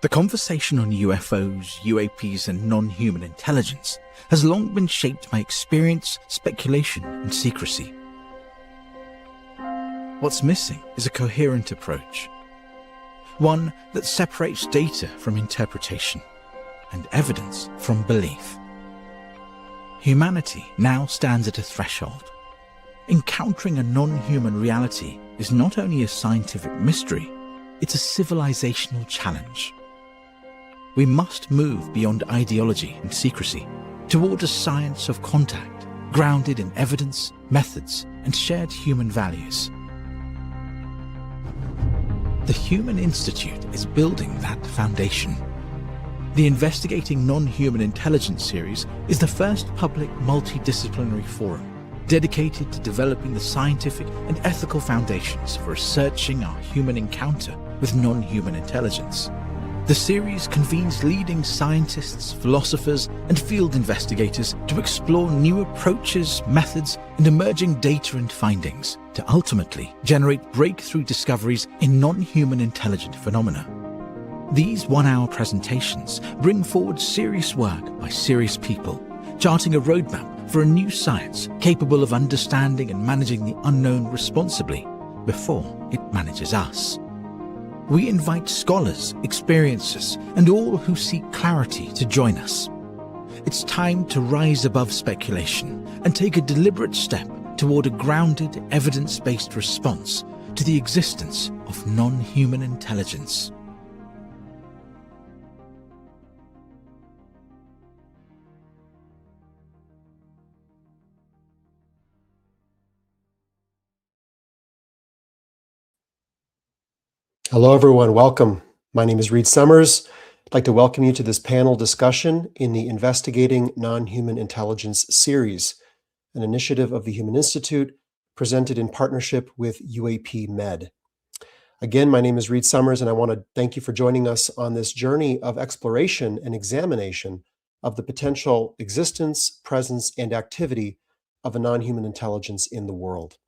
The conversation on UFOs, UAPs, and non-human intelligence has long been shaped by experience, speculation, and secrecy. What's missing is a coherent approach, one that separates data from interpretation and evidence from belief. Humanity now stands at a threshold. Encountering a non-human reality is not only a scientific mystery, it's a civilizational challenge. We must move beyond ideology and secrecy toward a science of contact, grounded in evidence, methods, and shared human values. The Human Institute is building that foundation. The Investigating Non-Human Intelligence series is the first public multidisciplinary forum dedicated to developing the scientific and ethical foundations for researching our human encounter with non-human intelligence. The series convenes leading scientists, philosophers, and field investigators to explore new approaches, methods, and emerging data and findings to ultimately generate breakthrough discoveries in non-human intelligent phenomena. These one-hour presentations bring forward serious work by serious people, charting a roadmap for a new science capable of understanding and managing the unknown responsibly before it manages us. We invite scholars, experiencers, and all who seek clarity to join us. It's time to rise above speculation and take a deliberate step toward a grounded, evidence-based response to the existence of non-human intelligence. Hello, everyone. Welcome. My name is Reed Summers. I'd like to welcome you to this panel discussion in the Investigating Non-Human Intelligence series, an initiative of the Human Institute presented in partnership with UAP Med. Again, my name is Reed Summers, and I want to thank you for joining us on this journey of exploration and examination of the potential existence, presence, and activity of a non-human intelligence in the world.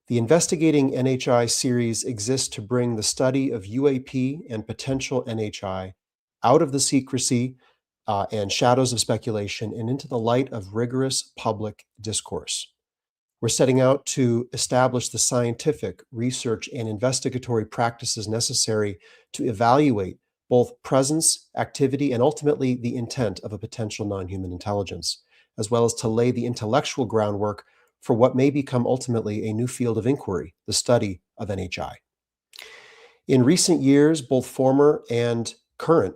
The Investigating NHI series exists to bring the study of UAP and potential NHI out of the secrecy and shadows of speculation and into the light of rigorous public discourse. We're setting out to establish the scientific, research, and investigatory practices necessary to evaluate both presence, activity, and ultimately the intent of a potential non-human intelligence, as well as to lay the intellectual groundwork for what may become ultimately a new field of inquiry, the study of NHI. In recent years, both former and current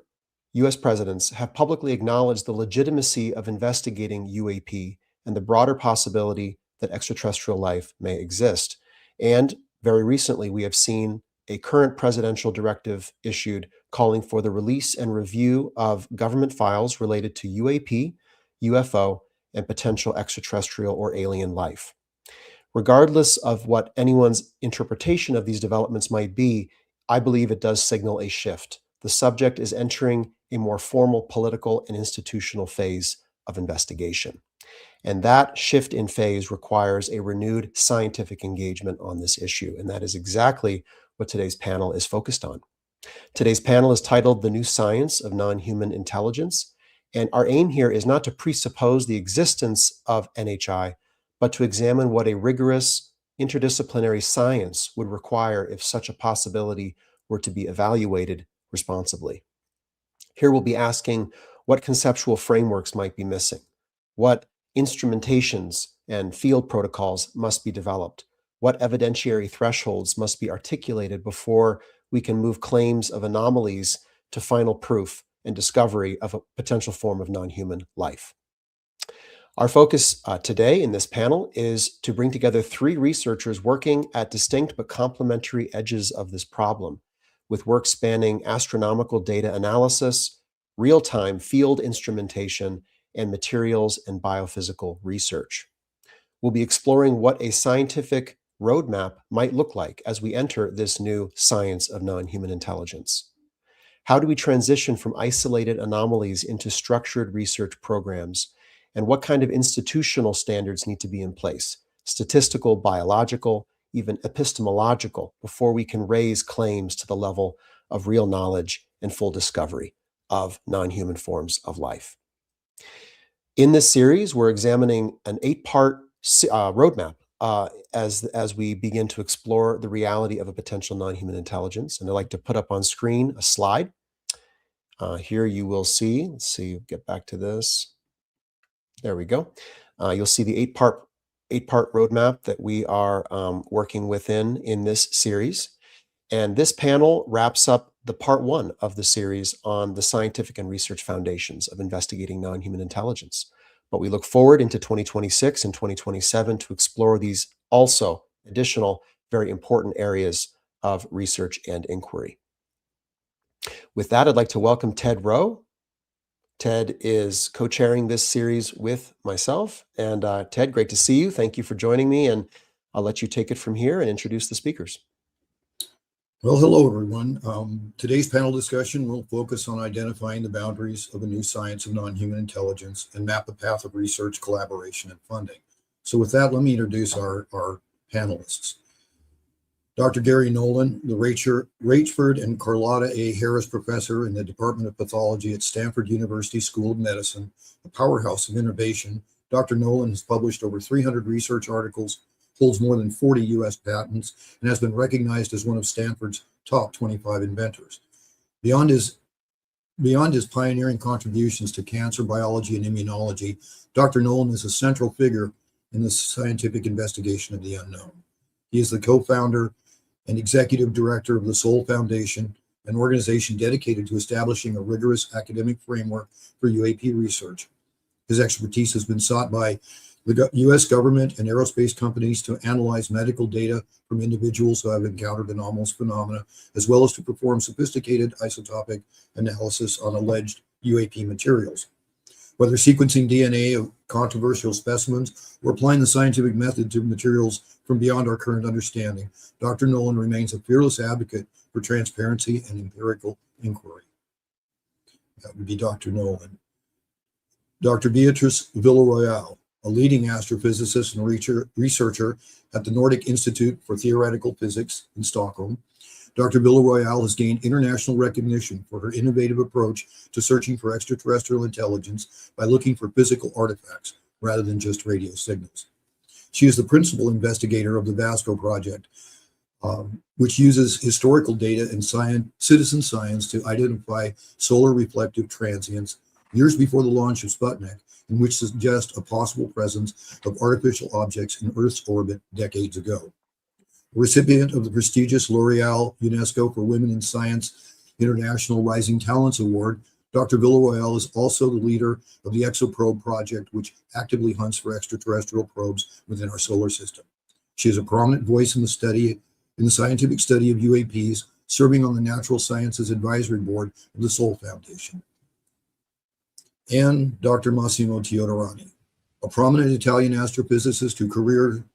US presidents have publicly acknowledged the legitimacy of investigating UAP and the broader possibility that extraterrestrial life may exist. And very recently, we have seen a current presidential directive issued calling for the release and review of government files related to UAP, UFO, and potential extraterrestrial or alien life. Regardless of what anyone's interpretation of these developments might be, I believe it does signal a shift. The subject is entering a more formal political and institutional phase of investigation. And that shift in phase requires a renewed scientific engagement on this issue. And that is exactly what today's panel is focused on. Today's panel is titled The New Science of Non-Human Intelligence. And our aim here is not to presuppose the existence of NHI, but to examine what a rigorous interdisciplinary science would require if such a possibility were to be evaluated responsibly. Here we'll be asking what conceptual frameworks might be missing, what instrumentations and field protocols must be developed, what evidentiary thresholds must be articulated before we can move claims of anomalies to final proof and discovery of a potential form of non-human life. Our focus today in this panel is to bring together three researchers working at distinct but complementary edges of this problem, with work spanning astronomical data analysis, real-time field instrumentation, and materials and biophysical research. We'll be exploring what a scientific roadmap might look like as we enter this new science of non-human intelligence. How do we transition from isolated anomalies into structured research programs? And what kind of institutional standards need to be in place? Statistical, biological, even epistemological, before we can raise claims to the level of real knowledge and full discovery of non-human forms of life. In this series, we're examining an 8-part roadmap as we begin to explore the reality of a potential non-human intelligence. And I'd like to put up on screen a slide. Here you will see, let's see, get back to this. There we go. You'll see the 8-part roadmap that we are working within in this series. And this panel wraps up the part 1 of the series on the scientific and research foundations of investigating non-human intelligence. But we look forward into 2026 and 2027 to explore these also additional very important areas of research and inquiry. With that, I'd like to welcome Ted Rowe. Ted is co-chairing this series with myself. And Ted, great to see you. Thank you for joining me. And I'll let you take it from here and introduce the speakers. Well, hello, everyone. Today's panel discussion will focus on identifying the boundaries of a new science of non-human intelligence and map a path of research, collaboration, and funding. So with that, let me introduce our panelists. Dr. Gary Nolan, the Rachford and Carlotta A. Harris Professor in the Department of Pathology at Stanford University School of Medicine, a powerhouse of innovation. Dr. Nolan has published over 300 research articles, holds more than 40 U.S. patents, and has been recognized as one of Stanford's top 25 inventors. Beyond his pioneering contributions to cancer biology and immunology, Dr. Nolan is a central figure in the scientific investigation of the unknown. He is the co-founder and executive director of the Soul Foundation, an organization dedicated to establishing a rigorous academic framework for UAP research. His expertise has been sought by the U.S. government and aerospace companies to analyze medical data from individuals who have encountered anomalous phenomena, as well as to perform sophisticated isotopic analysis on alleged UAP materials. Whether sequencing DNA of controversial specimens or applying the scientific method to materials from beyond our current understanding, Dr. Nolan remains a fearless advocate for transparency and empirical inquiry. That would be Dr. Nolan. Dr. Beatrice Villaroyal, a leading astrophysicist and researcher at the Nordic Institute for Theoretical Physics in Stockholm. Dr. Villaroyal has gained international recognition for her innovative approach to searching for extraterrestrial intelligence by looking for physical artifacts rather than just radio signals. She is the principal investigator of the VASCO project, which uses historical data and citizen science to identify solar reflective transients years before the launch of Sputnik, in which suggest a possible presence of artificial objects in Earth's orbit decades ago. A recipient of the prestigious L'Oreal UNESCO for Women in Science International Rising Talents Award, Dr. Villaroyal is also the leader of the ExoProbe project, which actively hunts for extraterrestrial probes within our solar system. She is a prominent voice in the scientific study of UAPs, serving on the Natural Sciences Advisory Board of the Soul Foundation. And Dr. Massimo Teodorani, a prominent Italian astrophysicist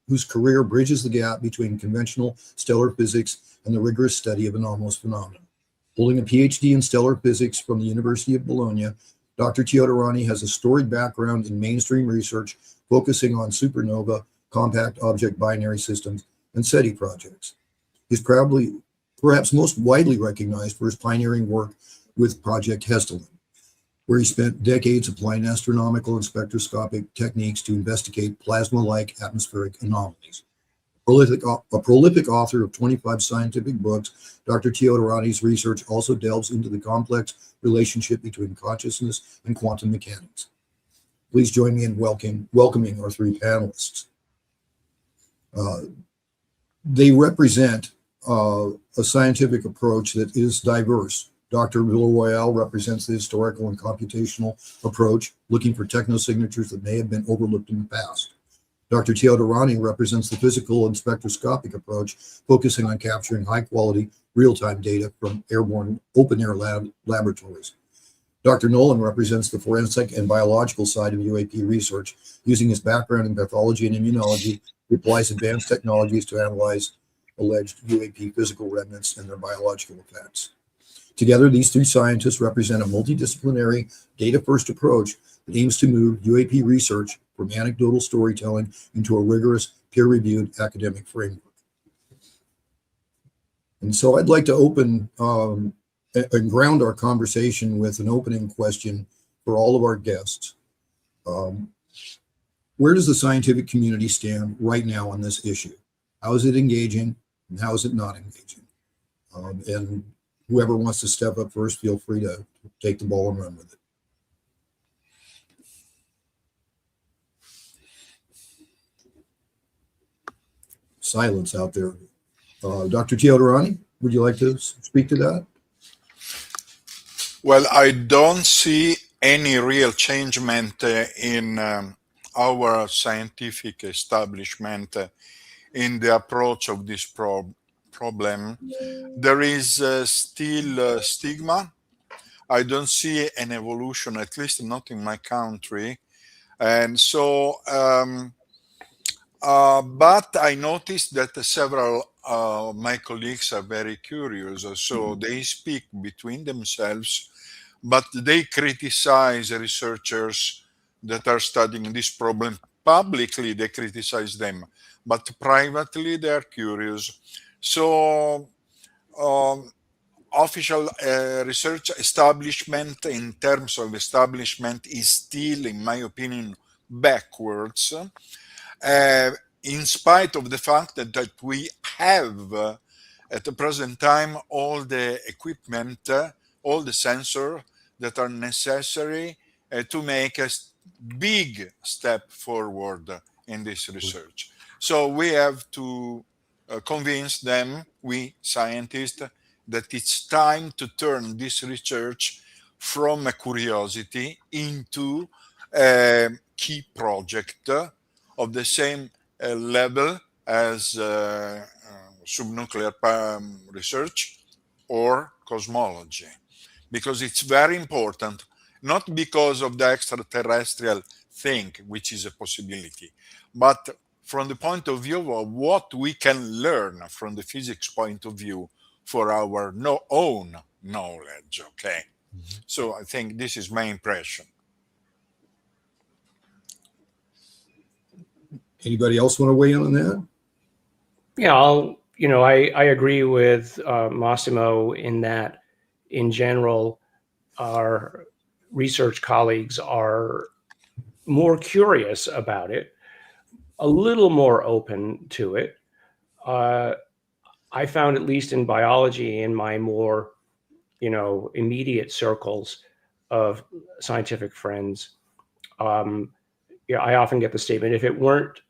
whose career bridges the gap between conventional stellar physics and the rigorous study of anomalous phenomena. Holding a PhD in stellar physics from the University of Bologna, Dr. Teodorani has a storied background in mainstream research focusing on supernova, compact object binary systems, and SETI projects. He's perhaps most widely recognized for his pioneering work with Project Hestilin, where he spent decades applying astronomical and spectroscopic techniques to investigate plasma-like atmospheric anomalies. A prolific author of 25 scientific books, Dr. Teodorani's research also delves into the complex relationship between consciousness and quantum mechanics. Please join me in welcoming our 3 panelists. They represent a scientific approach that is diverse. Dr. Villaroyal represents the historical and computational approach, looking for technosignatures that may have been overlooked in the past. Dr. Teodorani represents the physical and spectroscopic approach, focusing on capturing high-quality, real-time data from airborne open-air laboratories. Dr. Nolan represents the forensic and biological side of UAP research, using his background in pathology and immunology. He applies advanced technologies to analyze alleged UAP physical remnants and their biological effects. Together, these 3 scientists represent a multidisciplinary, data-first approach that aims to move UAP research from anecdotal storytelling into a rigorous, peer-reviewed academic framework. And so I'd like to open and ground our conversation with an opening question for all of our guests. Where does the scientific community stand right now on this issue? How is it engaging and how is it not engaging? And whoever wants to step up first, feel free to take the ball and run with it. Silence out there. Dr. Teodorani, would you like to speak to that? Well, I don't see any real changement in our scientific establishment in the approach of this problem. There is still stigma. I don't see an evolution, at least not in my country. And so, but I noticed that several my colleagues are very curious, so they speak between themselves, but they criticize researchers that are studying this problem. Publicly, they criticize them, but privately, they are curious. So, official research establishment, in terms of establishment, is still, in my opinion, backwards. In spite of the fact that we have at the present time all the equipment, all the sensors that are necessary to make a big step forward in this research. So we have to convince them, we scientists, that it's time to turn this research from a curiosity into a key project of the same level as subnuclear research or cosmology, because it's very important, not because of the extraterrestrial thing, which is a possibility, but from the point of view of what we can learn from the physics point of view for our own knowledge. Okay, so I think this is my impression. Anybody else want to weigh in on that? Yeah, I agree with Massimo in that, in general, our research colleagues are more curious about it, a little more open to it. I found, at least in biology, in my more, immediate circles of scientific friends, I often get the statement, if it weren't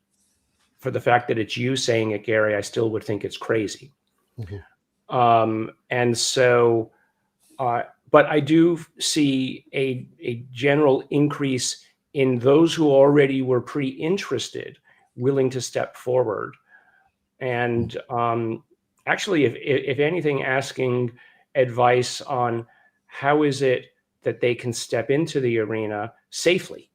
for the fact that it's you saying it, Gary, I still would think it's crazy. Mm-hmm. And so, but I do see a general increase in those who already were pre-interested, willing to step forward. And actually, if anything, asking advice on how is it that they can step into the arena safely,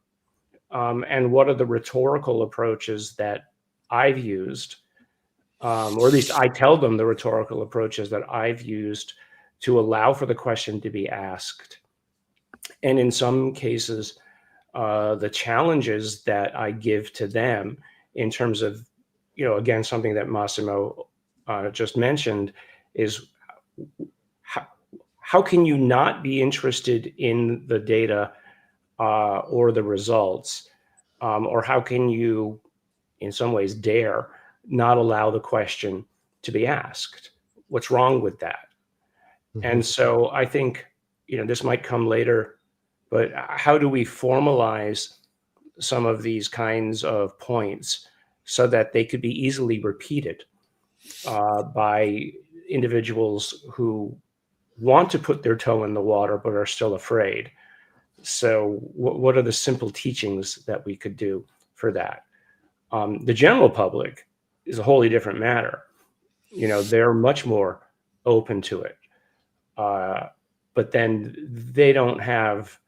and what are the rhetorical approaches that I've used, or at least I tell them the rhetorical approaches that I've used to allow for the question to be asked. And in some cases, the challenges that I give to them in terms of, again, something that Massimo just mentioned is how can you not be interested in the data or the results, or how can you, in some ways, dare not allow the question to be asked? What's wrong with that? Mm-hmm. And so I think, this might come later, but how do we formalize some of these kinds of points so that they could be easily repeated by individuals who want to put their toe in the water but are still afraid? So what are the simple teachings that we could do for that? The general public is a wholly different matter. They're much more open to it. But then they don't have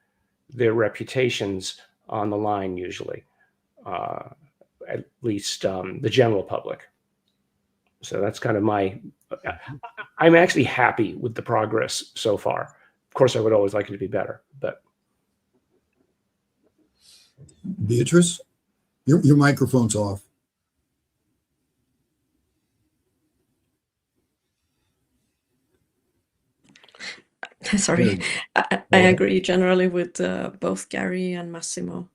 their reputations on the line usually, at least the general public. So that's kind of I'm actually happy with the progress so far. Of course, I would always like it to be better, but. Beatrice, your microphone's off. Sorry, I ahead. agree generally with both Gary and Massimo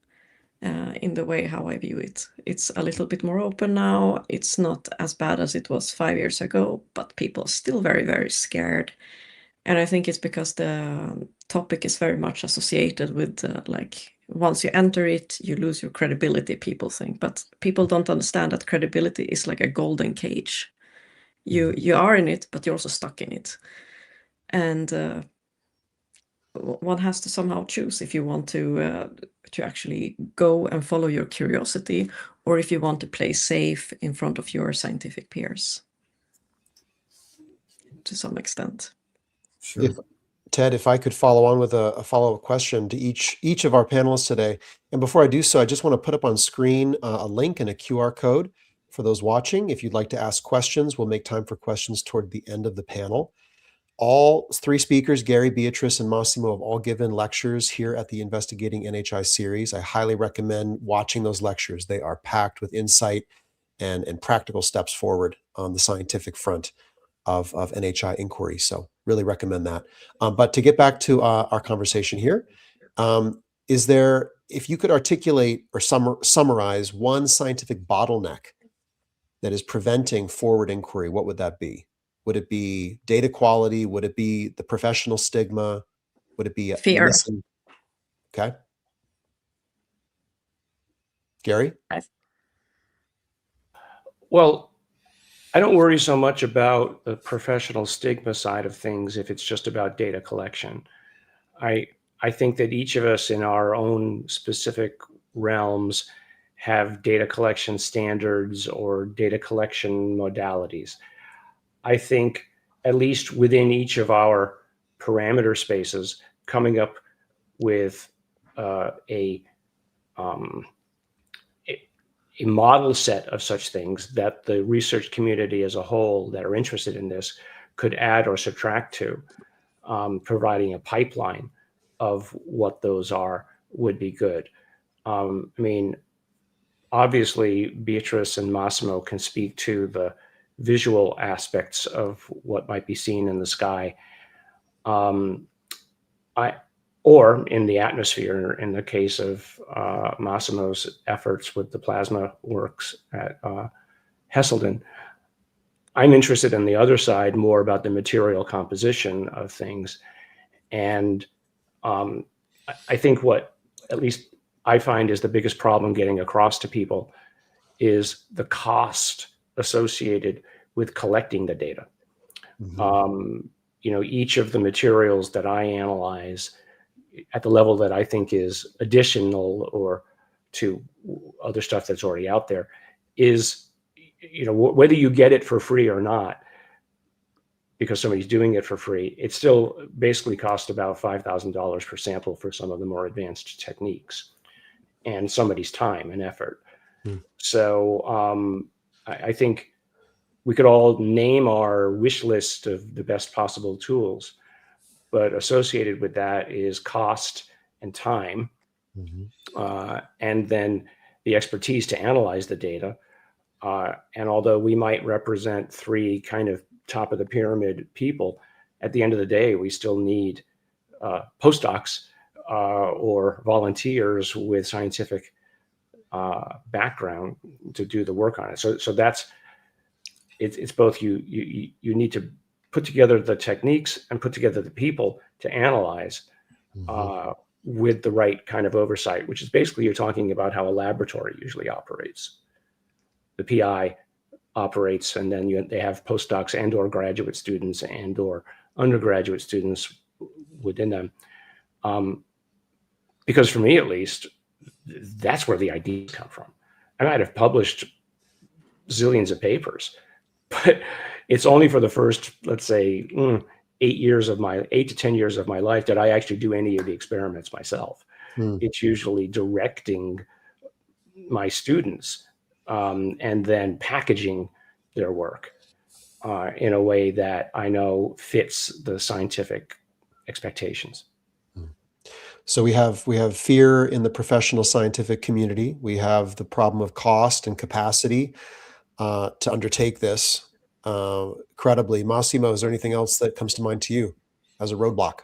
in the way how I view it. It's a little bit more open now. It's not as bad as it was 5 years ago, but people are still very, very scared. And I think it's because the topic is very much associated with like once you enter it, you lose your credibility, people think. But people don't understand that credibility is like a golden cage. You are in it, but you're also stuck in it. And one has to somehow choose if you want to actually go and follow your curiosity, or if you want to play safe in front of your scientific peers to some extent. Sure. Ted, if I could follow on with a follow-up question to each of our panelists today. And before I do so, I just want to put up on screen a link and a QR code for those watching. If you'd like to ask questions, we'll make time for questions toward the end of the panel. All three speakers, Gary, Beatrice, and Massimo, have all given lectures here at the Investigating NHI series. I highly recommend watching those lectures. They are packed with insight and practical steps forward on the scientific front of NHI inquiry. So really recommend that. But to get back to our conversation here, is there, if you could articulate or summarize one scientific bottleneck that is preventing forward inquiry, what would that be? Would it be data quality? Would it be the professional stigma? Would it be Fear. missing? Okay. Gary? Well, I don't worry so much about the professional stigma side of things if it's just about data collection. I think that each of us in our own specific realms have data collection standards or data collection modalities. I think at least within each of our parameter spaces, coming up with a model set of such things that the research community as a whole that are interested in this could add or subtract to, providing a pipeline of what those are would be good. I mean, obviously, Beatrice and Massimo can speak to the visual aspects of what might be seen in the sky, or in the atmosphere, in the case of Massimo's efforts with the plasma works at Hesselden. I'm interested in the other side, more about the material composition of things. And I think what, at least I find, is the biggest problem getting across to people is the cost associated with collecting the data. Each of the materials that I analyze at the level that I think is additional or to other stuff that's already out there is, whether you get it for free or not, because somebody's doing it for free, it still basically costs about $5,000 per sample for some of the more advanced techniques and somebody's time and effort. So I think we could all name our wish list of the best possible tools, but associated with that is cost and time, and then the expertise to analyze the data. And although we might represent three kind of top of the pyramid people, at the end of the day, we still need postdocs or volunteers with scientific background to do the work on it. So that's, it's both you need to put together the techniques and put together the people to analyze with the right kind of oversight, which is basically you're talking about how a laboratory usually operates. The PI operates, and then they have postdocs and or graduate students and or undergraduate students within them. Because for me, at least, that's where the ideas come from. I might have published zillions of papers, but it's only for the first, let's say, 8 to 10 years of my life that I actually do any of the experiments myself. It's usually directing my students and then packaging their work in a way that I know fits the scientific expectations. So we have fear in the professional scientific community. We have the problem of cost and capacity to undertake this credibly. Massimo, is there anything else that comes to mind to you as a roadblock?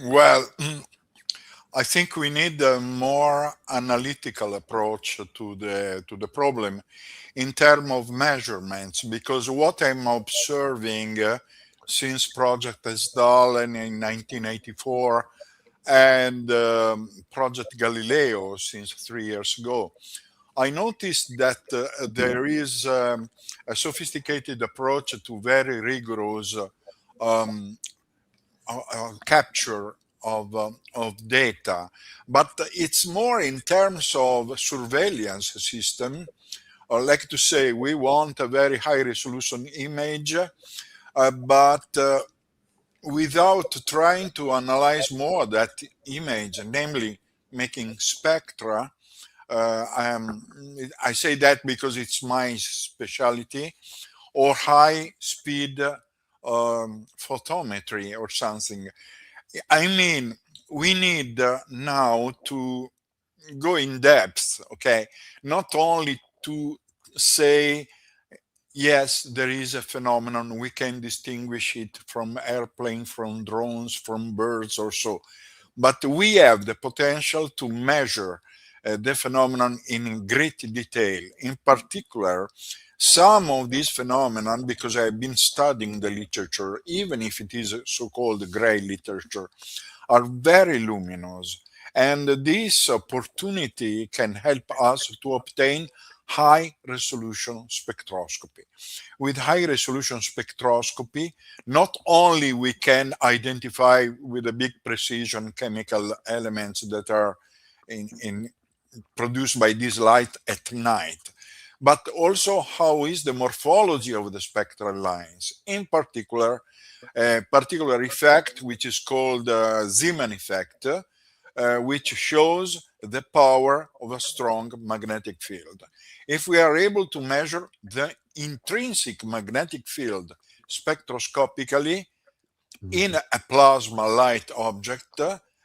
Well, I think we need a more analytical approach to the problem in terms of measurements, because what I'm observing since Project Esdalen in 1984 and Project Galileo since 3 years ago, I noticed that there is a sophisticated approach to very rigorous um, capture of data, but it's more in terms of surveillance system. I like to say we want a very high resolution image, but without trying to analyze more that image, namely making spectra. I say that because it's my specialty, or high speed photometry or something. I mean, we need now to go in depth, okay? Not only to say, yes, there is a phenomenon, we can distinguish it from airplane, from drones, from birds or so, but we have the potential to measure the phenomenon in great detail. In particular, some of these phenomenon, because I've been studying the literature, even if it is so-called gray literature, are very luminous. And this opportunity can help us to obtain high resolution spectroscopy. With high resolution spectroscopy, not only we can identify with a big precision chemical elements that are in produced by this light at night, but also how is the morphology of the spectral lines. In particular, a particular effect which is called Zeeman effect, which shows the power of a strong magnetic field. If we are able to measure the intrinsic magnetic field spectroscopically in a plasma light object,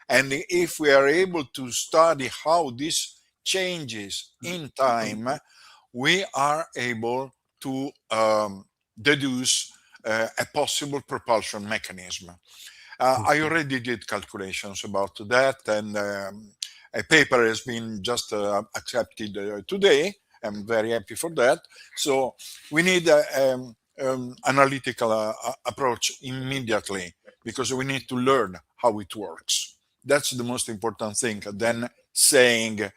and if we are able to study how this changes in time, we are able to deduce a possible propulsion mechanism. I already did calculations about that, and a paper has been just accepted today. I'm very happy for that. So we need analytical approach immediately, because we need to learn how it works. That's the most important thing than saying,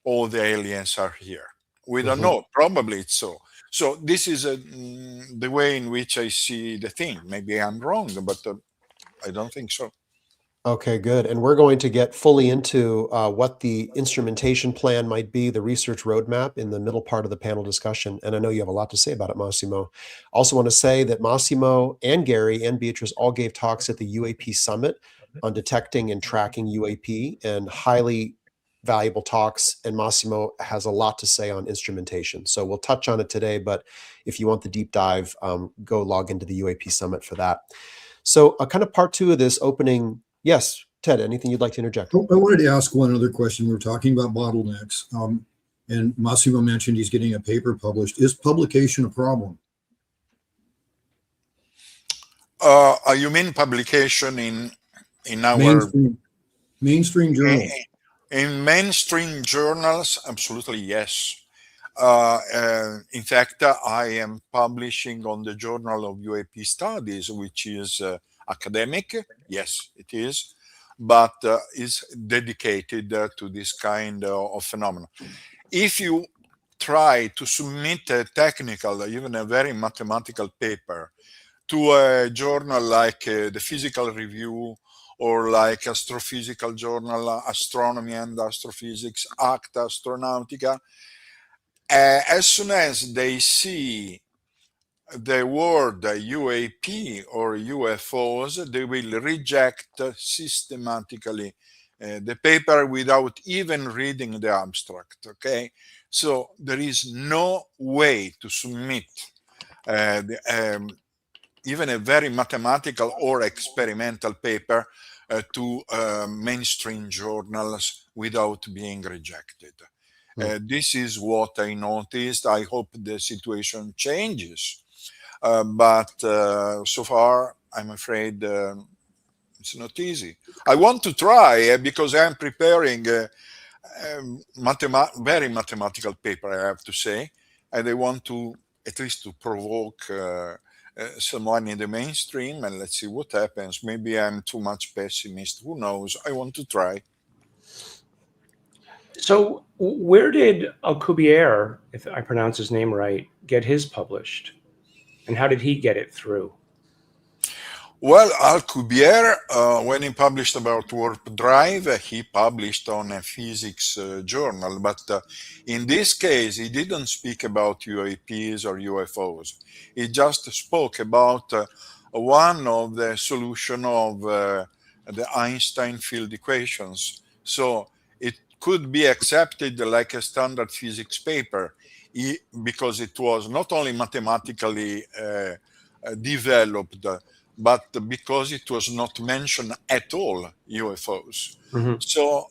"Oh, the aliens are here." We don't Mhm. know. Probably it's so. So this is the way in which I see the thing. Maybe I'm wrong, but I don't think so. Okay, good. And we're going to get fully into what the instrumentation plan might be, the research roadmap in the middle part of the panel discussion. And I know you have a lot to say about it, Massimo. Also want to say that Massimo and Gary and Beatrice all gave talks at the UAP Summit on detecting and tracking UAP, and highly valuable talks. And Massimo has a lot to say on instrumentation. So we'll touch on it today, but if you want the deep dive, go log into the UAP Summit for that. So kind of part two of this opening. Yes, Ted, anything you'd like to interject? I wanted to ask one other question. We're talking about bottlenecks, and Massimo mentioned he's getting a paper published. Is publication a problem? You mean publication in our Mainstream journals? in mainstream journals? Absolutely yes. In fact, I am publishing on the Journal of UAP Studies, which is academic. Yes, it is, but is dedicated to this kind of phenomenon. If you try to submit a technical, even a very mathematical paper to a journal like the Physical Review, or like Astrophysical Journal, Astronomy and Astrophysics, Acta Astronautica, as soon as they see the word UAP or UFOs, they will reject systematically the paper without even reading the abstract. Okay, so there is no way to submit even a very mathematical or experimental paper to mainstream journals without being rejected. This is what I noticed. I hope the situation changes. But so far, I'm afraid It's not easy. I want to try because I'm preparing a very mathematical paper, I have to say, and I want to at least to provoke someone in the mainstream, and let's see what happens. Maybe I'm too much pessimist. Who knows? I want to try. So where did Alcubierre, if I pronounce his name right, get his published? And how did he get it through? Well, Alcubierre, when he published about warp drive, he published on a physics journal. But in this case, he didn't speak about UAPs or UFOs. He just spoke about one of the solution of the Einstein field equations. So it could be accepted like a standard physics paper because it was not only mathematically developed, but because it was not mentioned at all, UFOs. Mhm. So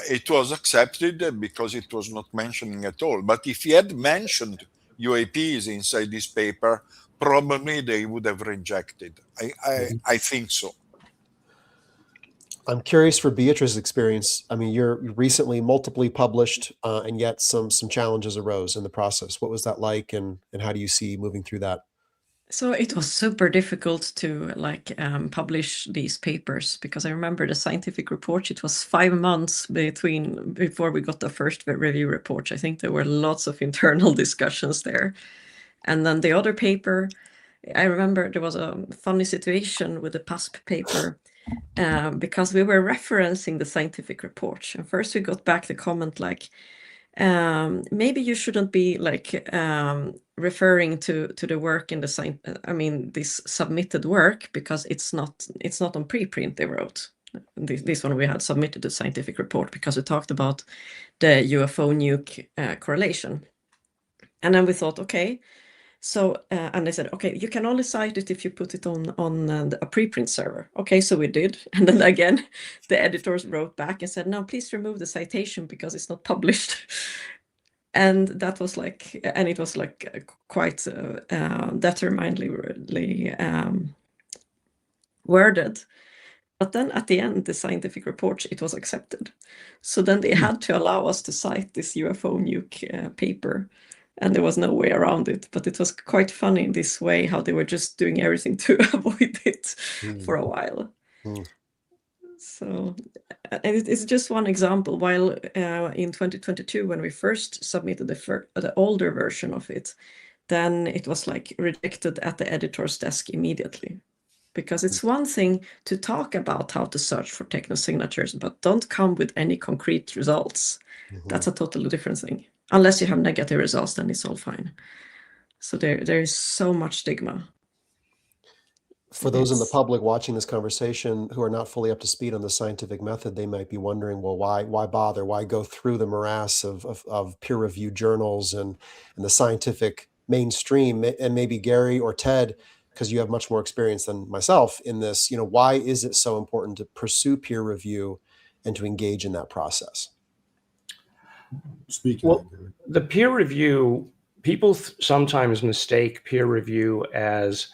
it was accepted because it was not mentioning at all. But if he had mentioned UAPs inside this paper, probably they would have rejected. I think so. I'm curious for Beatrice's experience. I mean, you're recently multiply published, and yet some challenges arose in the process. What was that like, and how do you see moving through that? So it was super difficult to publish these papers, because I remember the scientific report, it was 5 months before we got the first review report. I think there were lots of internal discussions there. And then the other paper, I remember there was a funny situation with the PASP paper, because we were referencing the scientific report. And first we got back the comment like, maybe you shouldn't be referring to the work in the this submitted work, because it's not on preprint, they wrote. This one we had submitted the scientific report because we talked about the UFO nuke correlation. And then we thought, okay, so and they said, okay, you can only cite it if you put it on a preprint server. Okay, so we did. And then again, the editors wrote back and said, no, please remove the citation because it's not published. And that was it was quite determinedly worded. But then at the end, the scientific report, it was accepted. So then they had to allow us to cite this UFO nuke paper, and there was no way around it. But it was quite funny in this way, how they were just doing everything to avoid it for a while. So it's just one example. While in 2022, when we first submitted the older version of it, then it was rejected at the editor's desk immediately. Because it's one thing to talk about how to search for technosignatures, but don't come with any concrete results. That's a totally different thing. Unless you have negative results, then it's all fine. So there is so much stigma. For those in the public watching this conversation who are not fully up to speed on the scientific method, they might be wondering, well, why bother? Why go through the morass of peer-reviewed journals and the scientific mainstream? And maybe Gary or Ted, because you have much more experience than myself in this, why is it so important to pursue peer review and to engage in that process? Speaking the peer review, people sometimes mistake peer review as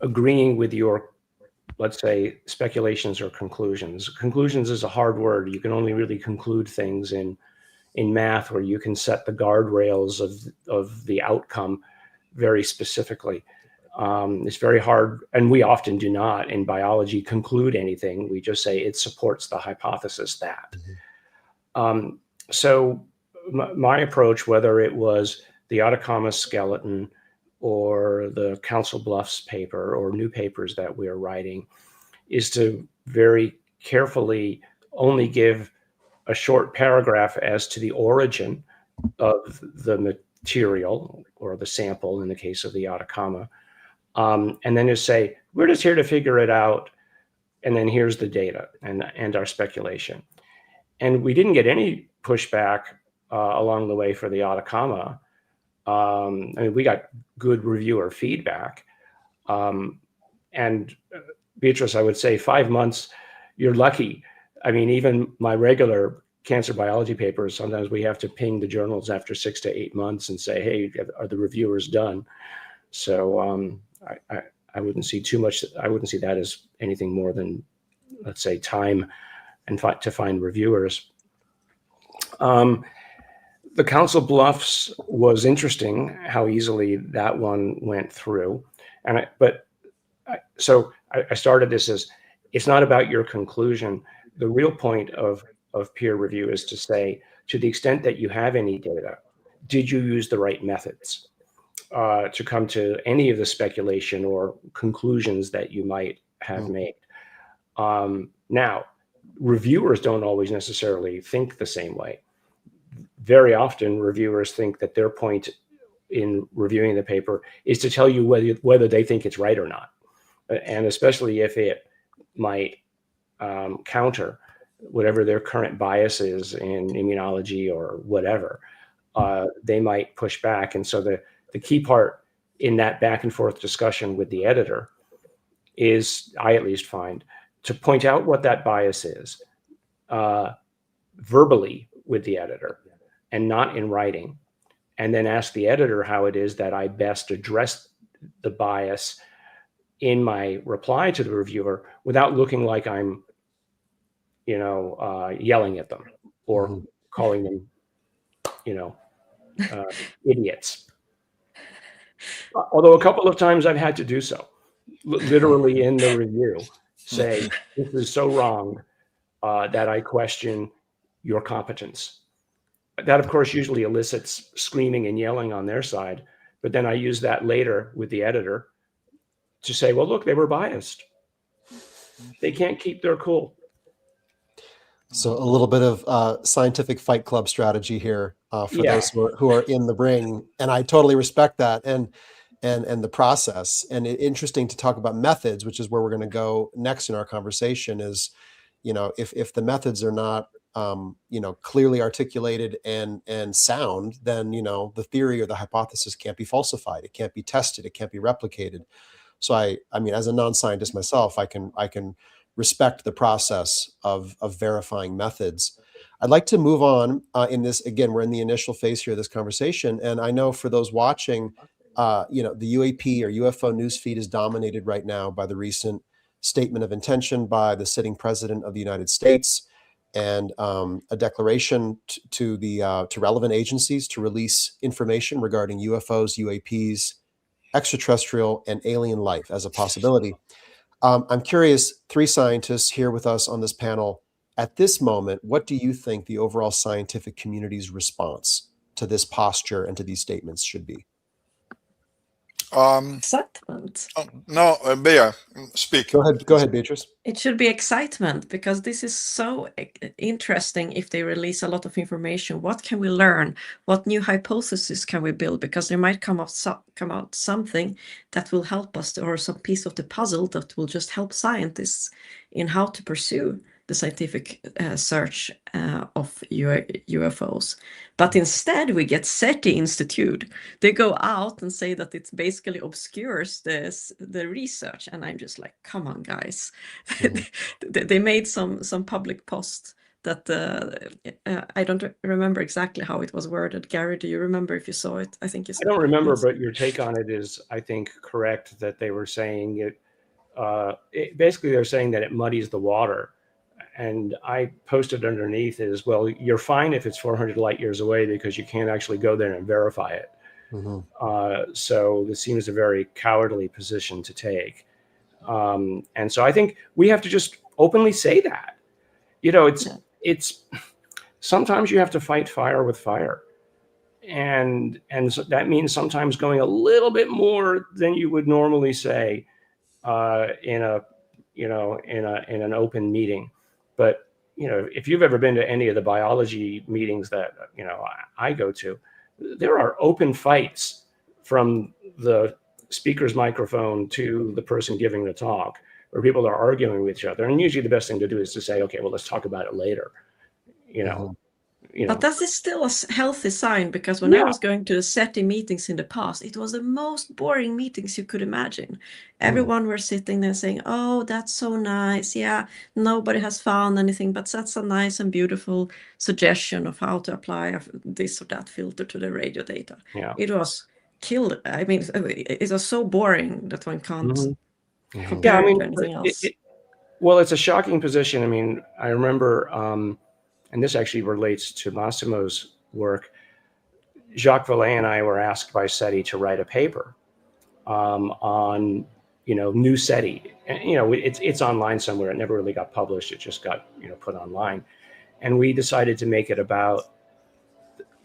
agreeing with your, let's say, speculations or conclusions. Conclusions is a hard word. You can only really conclude things in math, where you can set the guardrails of the outcome very specifically. It's very hard, and we often do not in biology conclude anything. We just say it supports the hypothesis that. So my approach, whether it was the Atacama skeleton or the Council Bluffs paper or new papers that we're writing, is to very carefully only give a short paragraph as to the origin of the material or the sample in the case of the Atacama, and then just say, we're just here to figure it out, and then here's the data and our speculation. And we didn't get any pushback along the way for the Atacama. I mean, we got good reviewer feedback. And Beatrice, I would say 5 months, you're lucky. I mean, even my regular cancer biology papers, sometimes we have to ping the journals after 6 to 8 months and say, hey, are the reviewers done? So I wouldn't see too much. I wouldn't see that as anything more than, let's say, time and to find reviewers. The Council Bluffs was interesting how easily that one went through. So I started this as, it's not about your conclusion. The real point of peer review is to say, to the extent that you have any data, did you use the right methods to come to any of the speculation or conclusions that you might have made? Now, reviewers don't always necessarily think the same way. Very often, reviewers think that their point in reviewing the paper is to tell you whether they think it's right or not. And especially if it might counter whatever their current bias is in immunology or whatever, they might push back. And so the key part in that back and forth discussion with the editor is, I at least find, to point out what that bias is verbally with the editor and not in writing, and then ask the editor how it is that I best address the bias in my reply to the reviewer without looking like I'm, yelling at them or calling them, idiots. Although a couple of times I've had to do so, literally in the review, say, this is so wrong that I question your competence. That, of course, usually elicits screaming and yelling on their side. But then I use that later with the editor to say, well, look, they were biased. They can't keep their cool. So a little bit of scientific Fight Club strategy here for those who are in the ring, and I totally respect that and the process. And interesting to talk about methods, which is where we're going to go next in our conversation. Is if the methods are not clearly articulated and sound, then the theory or the hypothesis can't be falsified. It can't be tested. It can't be replicated. So I mean, as a non-scientist myself, I can respect the process of verifying methods. I'd like to move on in this. Again, we're in the initial phase here of this conversation. And I know for those watching, the UAP or UFO newsfeed is dominated right now by the recent statement of intention by the sitting president of the United States and a declaration to relevant agencies to release information regarding UFOs, UAPs, extraterrestrial, and alien life as a possibility. I'm curious, three scientists here with us on this panel. At this moment, what do you think the overall scientific community's response to this posture and to these statements should be? Excitement. No, Bea, speak. Go ahead, Beatrice. It should be excitement, because this is so interesting. If they release a lot of information, what can we learn? What new hypotheses can we build? Because there might come out something that will help us, or some piece of the puzzle that will just help scientists in how to pursue the scientific search of UFOs. But instead, we get SETI Institute. They go out and say that it basically obscures the research. And I'm just like, come on, guys. They made some public posts that I don't remember exactly how it was worded. Gary, do you remember if you saw it? I think you saw it. I don't remember, but your take on it is, I think, correct, that they were saying it basically they're saying that it muddies the water. And I posted underneath is, well, you're fine if it's 400 light years away because you can't actually go there and verify it. So this seems a very cowardly position to take. And so I think we have to just openly say that. It's sometimes you have to fight fire with fire. And so that means sometimes going a little bit more than you would normally say in an open meeting. But if you've ever been to any of the biology meetings that I go to, there are open fights from the speaker's microphone to the person giving the talk, where people are arguing with each other. And usually the best thing to do is to say, okay, well, let's talk about it later. But that is still a healthy sign, because when I was going to the SETI meetings in the past, it was the most boring meetings you could imagine. Everyone were sitting there saying, oh, that's so nice. Yeah, nobody has found anything, but that's a nice and beautiful suggestion of how to apply this or that filter to the radio data. Yeah. It was killed. I mean, it was so boring that one can't Yeah, compare I it mean, to anything else. well, it's a shocking position. I mean, I remember, and this actually relates to Massimo's work. Jacques Vallée and I were asked by SETI to write a paper on, new SETI. And, it's online somewhere. It never really got published. It just got, put online. And we decided to make it about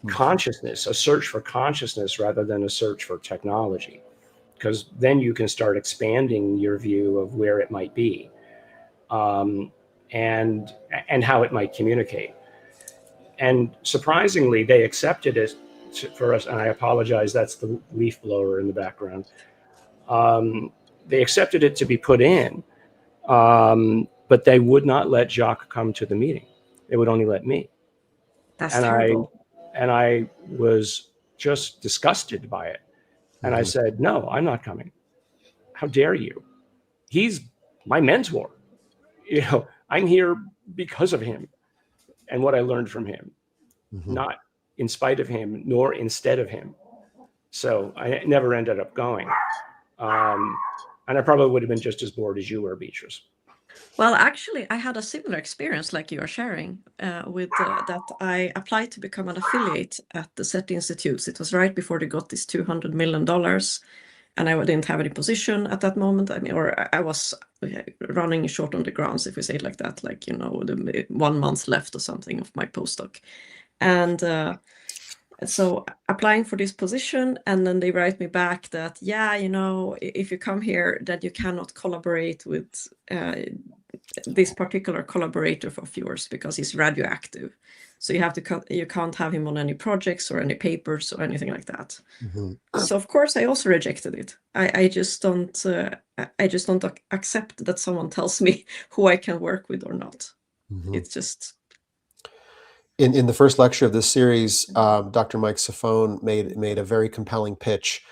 consciousness, a search for consciousness rather than a search for technology, because then you can start expanding your view of where it might be, and how it might communicate. And surprisingly, they accepted it for us. And I apologize, that's the leaf blower in the background. They accepted it to be put in, but they would not let Jacques come to the meeting. They would only let me. That's And terrible. I was just disgusted by it. And I said, no, I'm not coming. How dare you? He's my mentor. I'm here because of him and what I learned from him, not in spite of him, nor instead of him. So I never ended up going. And I probably would have been just as bored as you were, Beatrice. Well, actually, I had a similar experience like you are sharing with that I applied to become an affiliate at the SETI Institutes. It was right before they got this $200 million. And I didn't have any position at that moment. I mean, or I was running short on the grounds, if we say it like that, like, the 1 month left or something of my postdoc. And so applying for this position, and then they write me back that, yeah, if you come here, that you cannot collaborate with this particular collaborator of yours because he's radioactive. So you can't have him on any projects or any papers or anything like that. So of course I also rejected it. I just don't accept that someone tells me who I can work with or not. It's just. In the first lecture of this series, Dr. Mike Safone made a very compelling pitch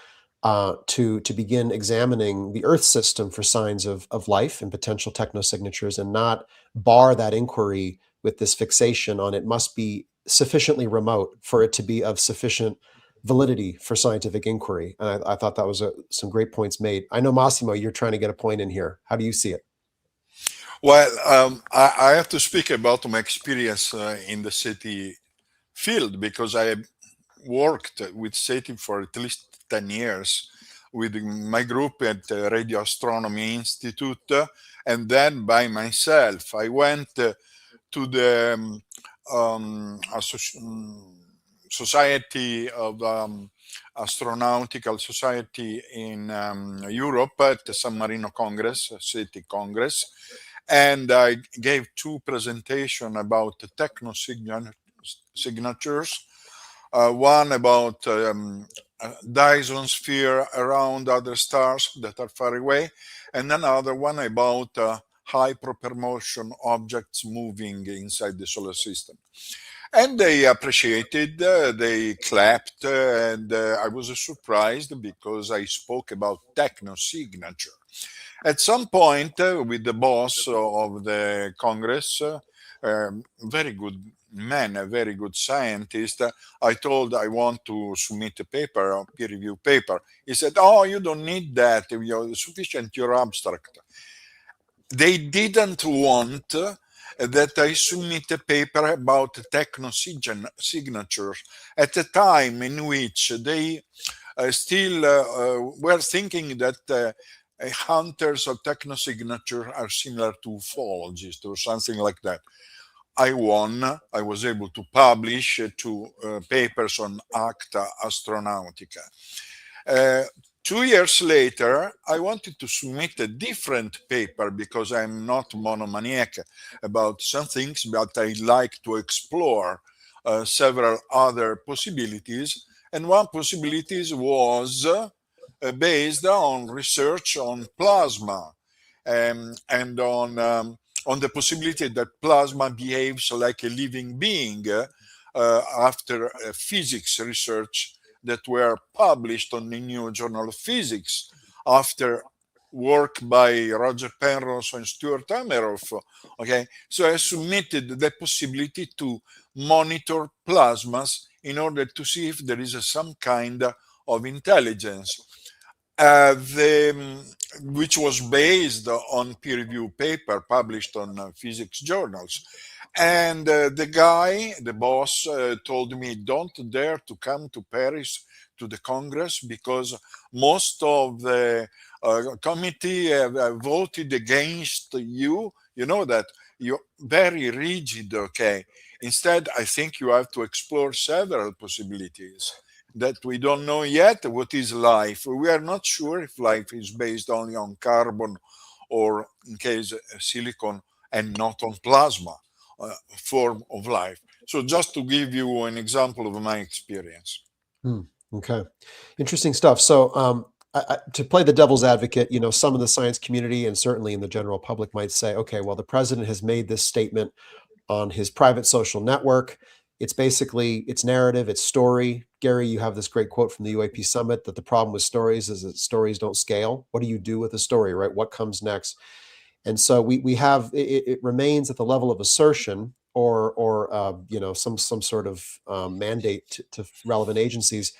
to begin examining the Earth system for signs of life and potential technosignatures, and not bar that inquiry with this fixation on it must be sufficiently remote for it to be of sufficient validity for scientific inquiry. And I thought that was some great points made. I know, Massimo, you're trying to get a point in here. How do you see it? Well, I have to speak about my experience in the SETI field, because I worked with SETI for at least 10 years with my group at Radio Astronomy Institute, and then by myself. I went to the Society of Astronautical Society in Europe at the San Marino Congress, SETI Congress, and I gave 2 presentations about the technosignatures. One about Dyson sphere around other stars that are far away, and another one about hypermotion objects moving inside the solar system. And they appreciated, they clapped, and I was surprised because I spoke about technosignature. At some point, with the boss of the Congress, very good man, a very good scientist, I told I want to submit a paper, a peer review paper. He said, oh, you don't need that, you're sufficient, you're abstract. They didn't want that I submit a paper about technosignatures at a time in which they still were thinking that hunters of technosignature are similar to ufologists or something like that. I won. I was able to publish 2 papers on Acta Astronautica. 2 years later, I wanted to submit a different paper because I'm not monomaniac about some things, but I like to explore several other possibilities. And one possibility was based on research on plasma and on the possibility that plasma behaves like a living being after physics research that were published on the New Journal of Physics, after work by Roger Penrose and Stuart Hameroff. Okay, so I submitted the possibility to monitor plasmas in order to see if there is some kind of intelligence, which was based on peer-reviewed paper published on physics journals. And the guy, the boss, told me, don't dare to come to Paris to the Congress because most of the committee have voted against you. You know that you're very rigid, okay? Instead, I think you have to explore several possibilities that we don't know yet. What is life? We are not sure if life is based only on carbon or, in case, silicon and not on plasma form of life. So just to give you an example of my experience. Okay, interesting stuff. So to play the devil's advocate, some of the science community and certainly in the general public might say, okay, well, the president has made this statement on his private social network. It's basically its narrative, its story. Gary, you have this great quote from the UAP summit that the problem with stories is that stories don't scale. What do you do with a story, right? What comes next? And so we have it remains at the level of assertion or some sort of mandate to relevant agencies.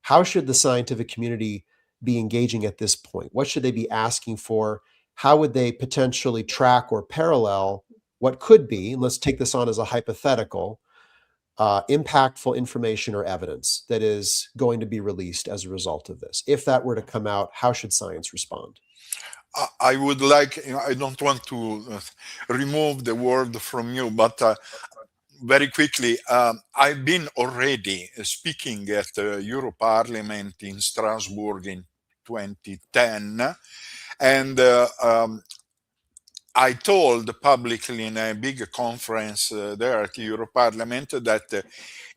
How should the scientific community be engaging at this point? What should they be asking for? How would they potentially track or parallel what could be, and let's take this on as a hypothetical, impactful information or evidence that is going to be released as a result of this? If that were to come out, how should science respond? I would like, I don't want to remove the word from you, but very quickly, I've been already speaking at the Euro Parliament in Strasbourg in 2010, and I told publicly in a big conference there at the Euro Parliament that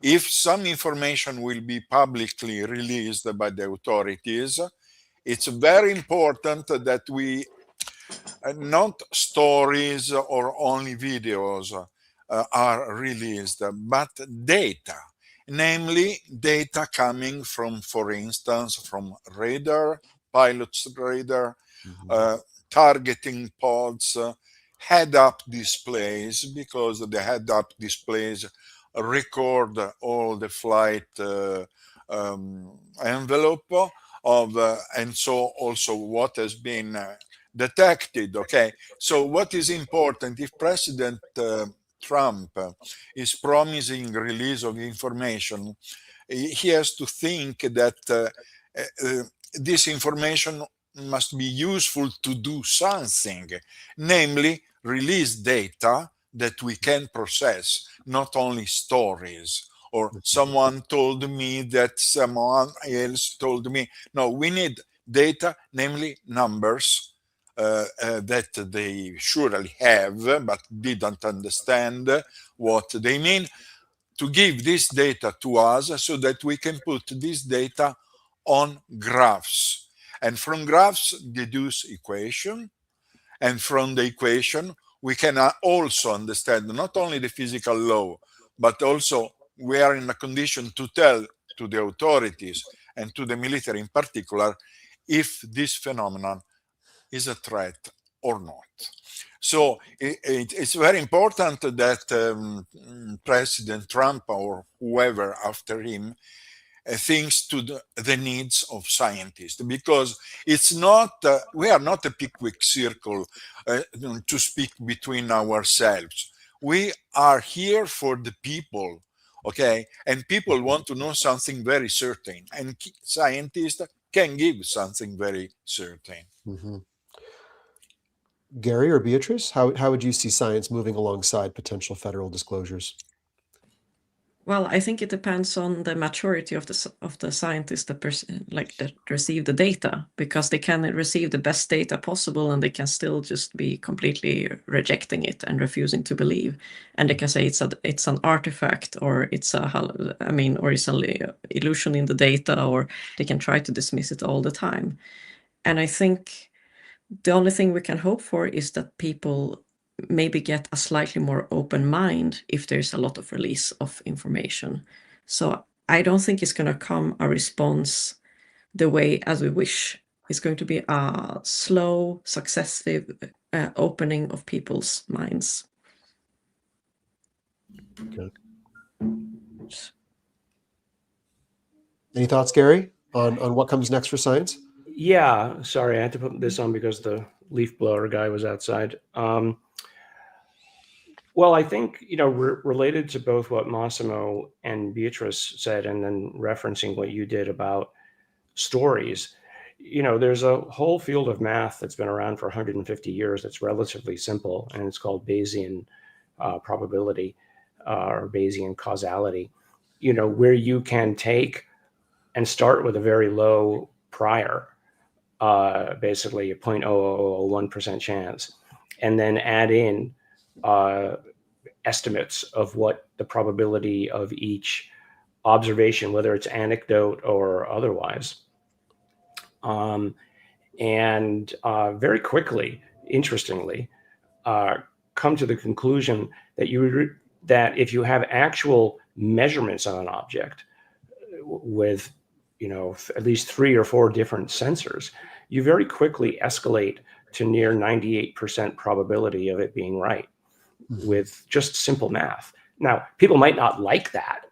if some information will be publicly released by the authorities, it's very important that we not stories or only videos are released, but data, namely data coming from, for instance, from radar, pilot's radar, targeting pods, head-up displays, because the head-up displays record all the flight envelope of, and so also what has been detected. Okay, so what is important, if President Trump is promising release of information, he has to think that this information must be useful to do something, namely release data that we can process, not only stories. Or someone told me that someone else told me, no, we need data, namely numbers, that they surely have, but didn't understand what they mean, to give this data to us so that we can put this data on graphs. And from graphs, deduce equation. And from the equation, we can also understand not only the physical law, but also we are in a condition to tell to the authorities and to the military in particular if this phenomenon is a threat or not. So it's very important that President Trump or whoever after him thinks to the needs of scientists, because it's not we are not a Pickwick circle to speak between ourselves. We are here for the people, okay? And people want to know something very certain, and scientists can give something very certain. Gary or Beatrice, how would you see science moving alongside potential federal disclosures? Well, I think it depends on the maturity of the scientists that receive the data, because they can receive the best data possible and they can still just be completely rejecting it and refusing to believe, and they can say it's an artifact, or it's or it's an illusion in the data, or they can try to dismiss it all the time. And I think the only thing we can hope for is that people maybe get a slightly more open mind if there's a lot of release of information. So I don't think it's going to come a response the way as we wish. It's going to be a slow, successive opening of people's minds. Okay. Any thoughts, Gary? on what comes next for science? Yeah, sorry, I had to put this on because the leaf blower guy was outside. Well, I think, related to both what Massimo and Beatrice said, and then referencing what you did about stories, there's a whole field of math that's been around for 150 years that's relatively simple, and it's called Bayesian probability or Bayesian causality, where you can take and start with a very low prior, basically a 0.0001% chance, and then add in estimates of what the probability of each observation, whether it's anecdote or otherwise. And very quickly, interestingly, come to the conclusion that that if you have actual measurements on an object with at least 3 or 4 different sensors, you very quickly escalate to near 98% probability of it being right with just simple math. Now, people might not like that.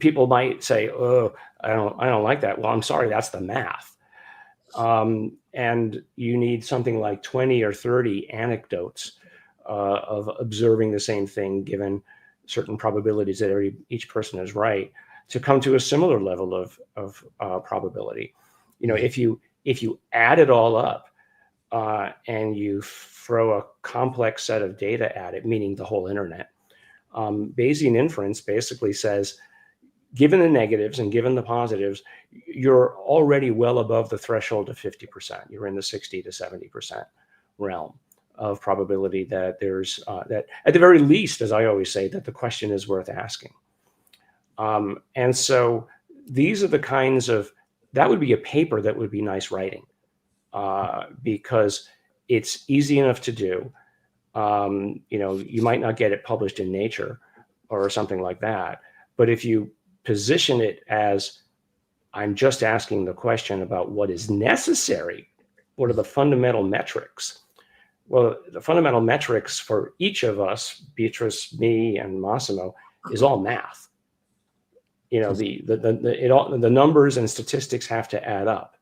People might say, "Oh, I don't like that." Well, I'm sorry, that's the math. And you need something like 20 or 30 anecdotes of observing the same thing, given certain probabilities that each person is right, to come to a similar level of probability. If you add it all up and you throw a complex set of data at it, meaning the whole internet, Bayesian inference basically says, given the negatives and given the positives, you're already well above the threshold of 50%. You're in the 60 to 70% realm of probability that there's, that at the very least, as I always say, that the question is worth asking. And so these are the kinds of, that would be a paper that would be nice writing, because it's easy enough to do. You might not get it published in Nature or something like that, but if you position it as, I'm just asking the question about what is necessary, what are the fundamental metrics? Well, the fundamental metrics for each of us, Beatrice, me, and Massimo, is all math. The numbers and statistics have to add up,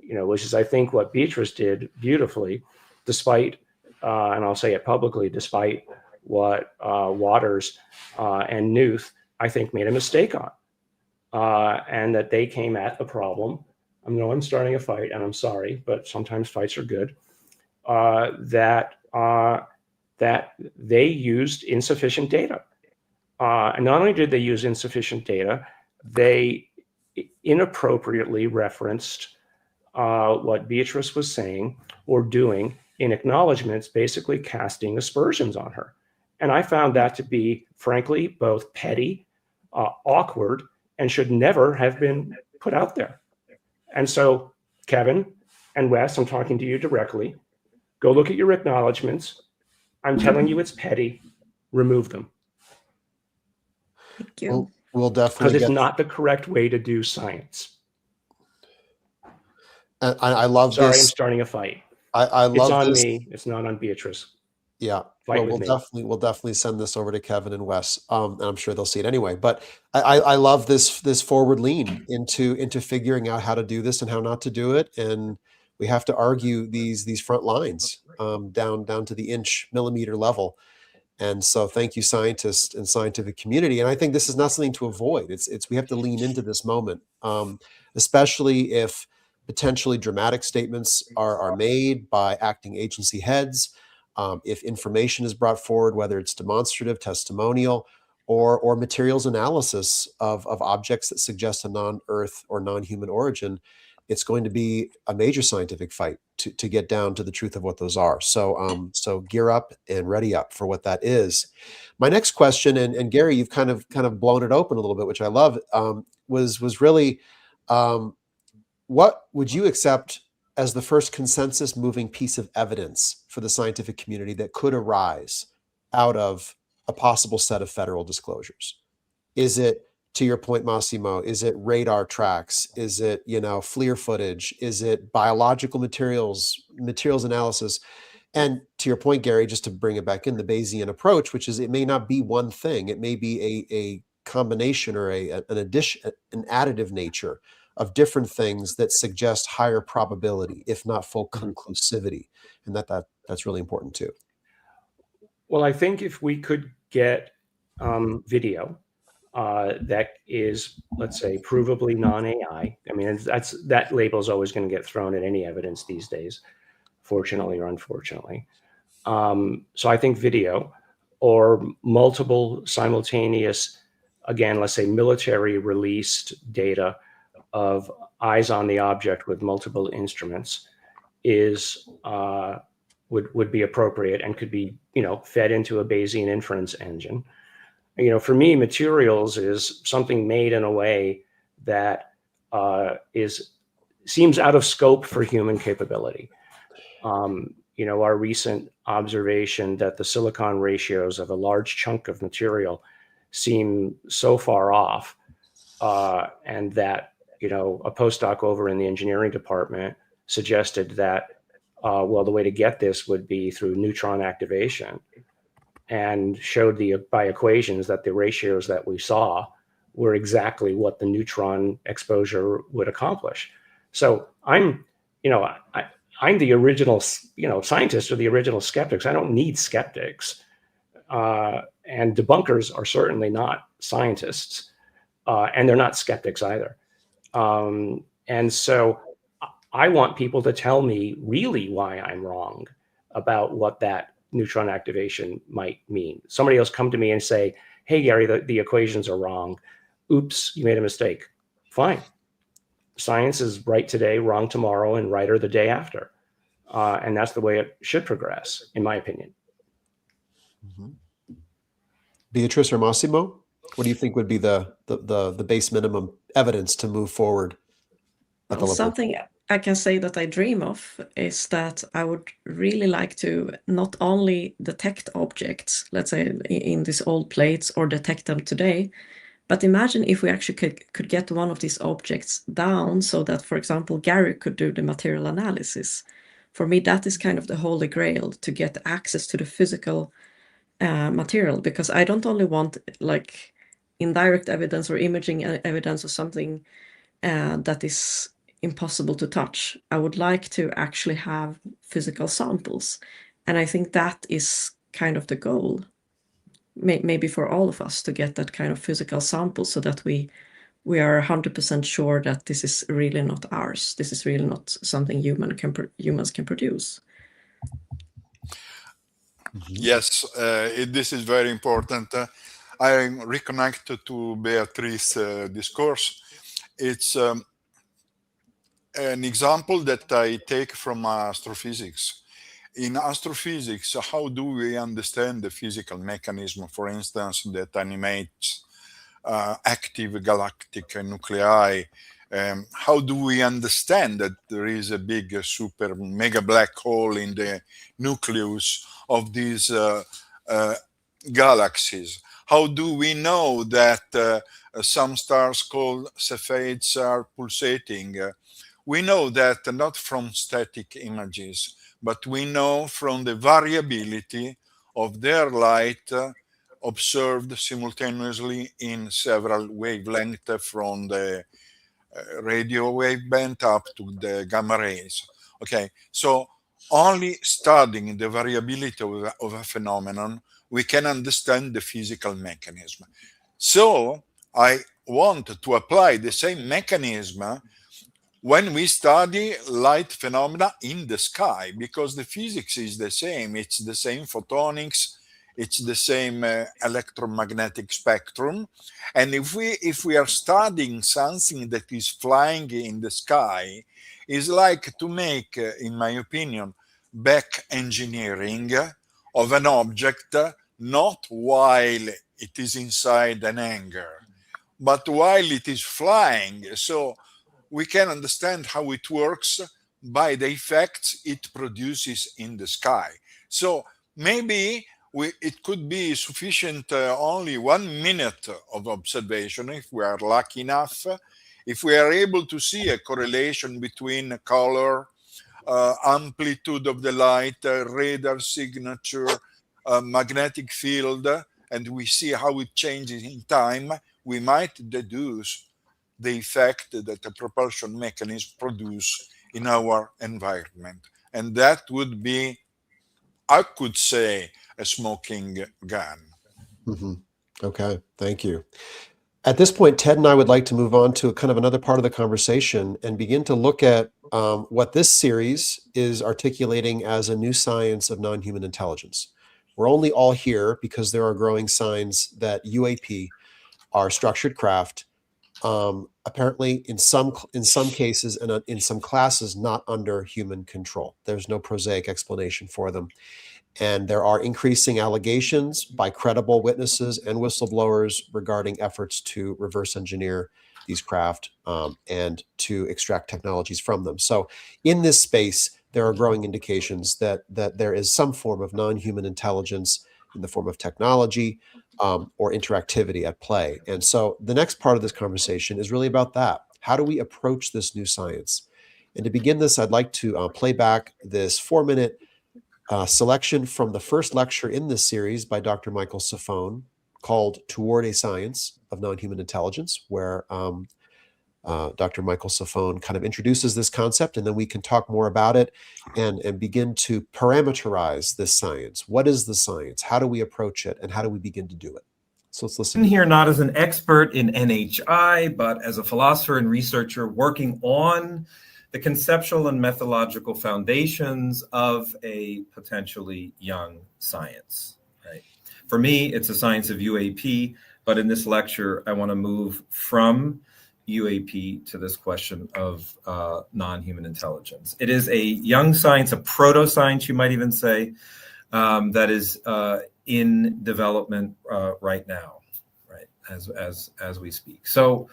which is, I think, what Beatrice did beautifully, despite, and I'll say it publicly, despite what Waters and Knuth, I think, made a mistake on, and that they came at the problem. I know I'm starting a fight, and I'm sorry, but sometimes fights are good. That they used insufficient data. And not only did they use insufficient data, they inappropriately referenced what Beatrice was saying or doing in acknowledgments, basically casting aspersions on her. And I found that to be, frankly, both petty, awkward, and should never have been put out there. And so, Kevin and Wes, I'm talking to you directly. Go look at your acknowledgments. I'm telling you it's petty. Remove them. Thank you. We'll definitely because it's not the correct way to do science. I love Sorry, this. I'm starting a fight. I love it's on this. me. It's not on Beatrice. Yeah. Fight Well, with me. we'll definitely send this over to Kevin and Wes. And I'm sure they'll see it anyway. But I love this forward lean into figuring out how to do this and how not to do it. And we have to argue these front lines down to the inch millimeter level. And so thank you, scientists and scientific community. And I think this is not something to avoid. It's we have to lean into this moment, especially if potentially dramatic statements are made by acting agency heads. If information is brought forward, whether it's demonstrative, testimonial, or materials analysis of objects that suggest a non-Earth or non-human origin, it's going to be a major scientific fight to get down to the truth of what those are. So so gear up and ready up for what that is. My next question, and Gary, you've kind of blown it open a little bit, which I love, was really, what would you accept as the first consensus moving piece of evidence for the scientific community that could arise out of a possible set of federal disclosures? Is it, to your point, Massimo, is it radar tracks? Is it, FLIR footage? Is it biological materials analysis? And to your point, Gary, just to bring it back in, the Bayesian approach, which is, it may not be one thing. It may be a combination or an addition, an additive nature of different things that suggest higher probability, if not full conclusivity. And that's really important too. Well, I think if we could get video that is, let's say, provably non-AI. I mean, that label is always going to get thrown at any evidence these days, fortunately or unfortunately. So I think video or multiple simultaneous, again, let's say military released data of eyes on the object with multiple instruments is would be appropriate and could be, fed into a Bayesian inference engine. For me, materials is something made in a way that seems out of scope for human capability. Our recent observation that the silicon ratios of a large chunk of material seem so far off, and that, a postdoc over in the engineering department suggested that, the way to get this would be through neutron activation, and showed by equations that the ratios that we saw were exactly what the neutron exposure would accomplish. So I'm the original, scientist or the original skeptics. I don't need skeptics. And debunkers are certainly not scientists, and they're not skeptics either. And so I want people to tell me really why I'm wrong about what that neutron activation might mean. Somebody else come to me and say, hey, Gary, the equations are wrong. Oops, you made a mistake. Fine. Science is right today, wrong tomorrow, and righter the day after. And that's the way it should progress, in my opinion. Mm-hmm. Beatrice or Massimo, what do you think would be the base minimum evidence to move forward? Something I can say that I dream of is that I would really like to not only detect objects, let's say in these old plates, or detect them today, but imagine if we actually could get one of these objects down so that, for example, Gary could do the material analysis. For me, that is kind of the holy grail, to get access to the physical material, because I don't only want like indirect evidence or imaging evidence or something that is impossible to touch. I would like to actually have physical samples. And I think that is kind of the goal, maybe for all of us, to get that kind of physical sample so that we are 100% sure that this is really not ours. This is really not something humans can produce. Yes, this is very important. I reconnect to Beatrice's discourse. It's an example that I take from astrophysics. In astrophysics, how do we understand the physical mechanism, for instance, that animates active galactic nuclei? How do we understand that there is a big super mega black hole in the nucleus of these galaxies? How do we know that some stars called Cepheids are pulsating? We know that not from static images, but we know from the variability of their light observed simultaneously in several wavelengths, from the radio wave band up to the gamma rays. Okay, so only studying the variability of a phenomenon, we can understand the physical mechanism. So I want to apply the same mechanism when we study light phenomena in the sky, because the physics is the same. It's the same photonics, it's the same electromagnetic spectrum. And if we are studying something that is flying in the sky, is like to make, in my opinion, back engineering of an object, not while it is inside an hangar, but while it is flying. So we can understand how it works by the effects it produces in the sky. So maybe it could be sufficient only 1 minute of observation, if we are lucky enough, if we are able to see a correlation between color, amplitude of the light, radar signature, magnetic field, and we see how it changes in time. We might deduce the effect that a propulsion mechanism produce in our environment. And that would be, I could say, a smoking gun. Mhm. Okay, thank you. At this point, Ted and I would like to move on to kind of another part of the conversation and begin to look at what this series is articulating as a new science of non-human intelligence. We're only all here because there are growing signs that UAP are structured craft, apparently in some cases and in some classes not under human control. There's no prosaic explanation for them. And there are increasing allegations by credible witnesses and whistleblowers regarding efforts to reverse engineer these craft and to extract technologies from them. So in this space, there are growing indications that there is some form of non-human intelligence in the form of technology or interactivity at play. And so the next part of this conversation is really about that. How do we approach this new science? And to begin this, I'd like to play back this 4-minute selection from the first lecture in this series by Dr. Michael Safone called Toward a Science of Non-Human Intelligence, where Dr. Michael Safone kind of introduces this concept, and then we can talk more about it and begin to parameterize this science. What is the science? How do we approach it? And how do we begin to do it? So let's listen. I'm here not as an expert in NHI, but as a philosopher and researcher working on the conceptual and methodological foundations of a potentially young science. Right? For me, it's a science of UAP, but in this lecture, I want to move from UAP to this question of non-human intelligence. It is a young science, a proto-science, you might even say, that is in development right now, right, as we speak. So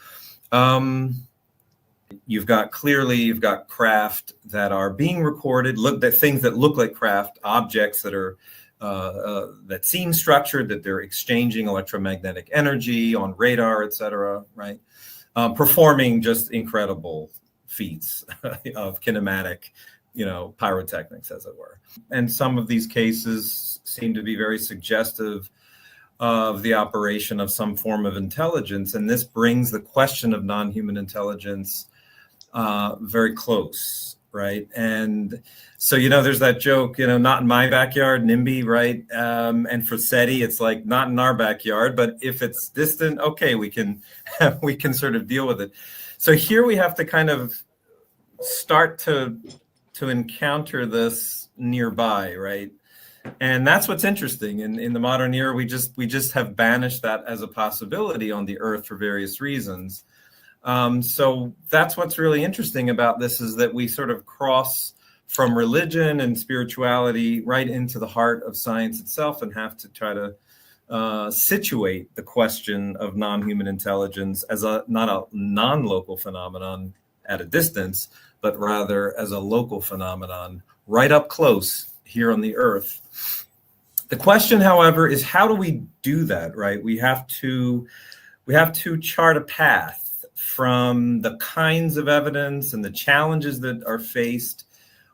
you've got craft that are being recorded, things that look like craft, objects that are that seem structured, that they're exchanging electromagnetic energy on radar, et cetera, right? Performing just incredible feats of kinematic, pyrotechnics, as it were. And some of these cases seem to be very suggestive of the operation of some form of intelligence. And this brings the question of non-human intelligence very close, right? And so, there's that joke, not in my backyard, NIMBY, right? And for SETI, it's like not in our backyard, but if it's distant, okay, we can sort of deal with it. So here we have to kind of start to encounter this nearby, right? And that's what's interesting. In the modern era, we just have banished that as a possibility on the Earth for various reasons. So that's what's really interesting about this, is that we sort of cross from religion and spirituality right into the heart of science itself, and have to try to situate the question of non-human intelligence as not a non-local phenomenon at a distance, but rather as a local phenomenon right up close here on the Earth. The question, however, is how do we do that, right? We have to chart a path from the kinds of evidence and the challenges that are faced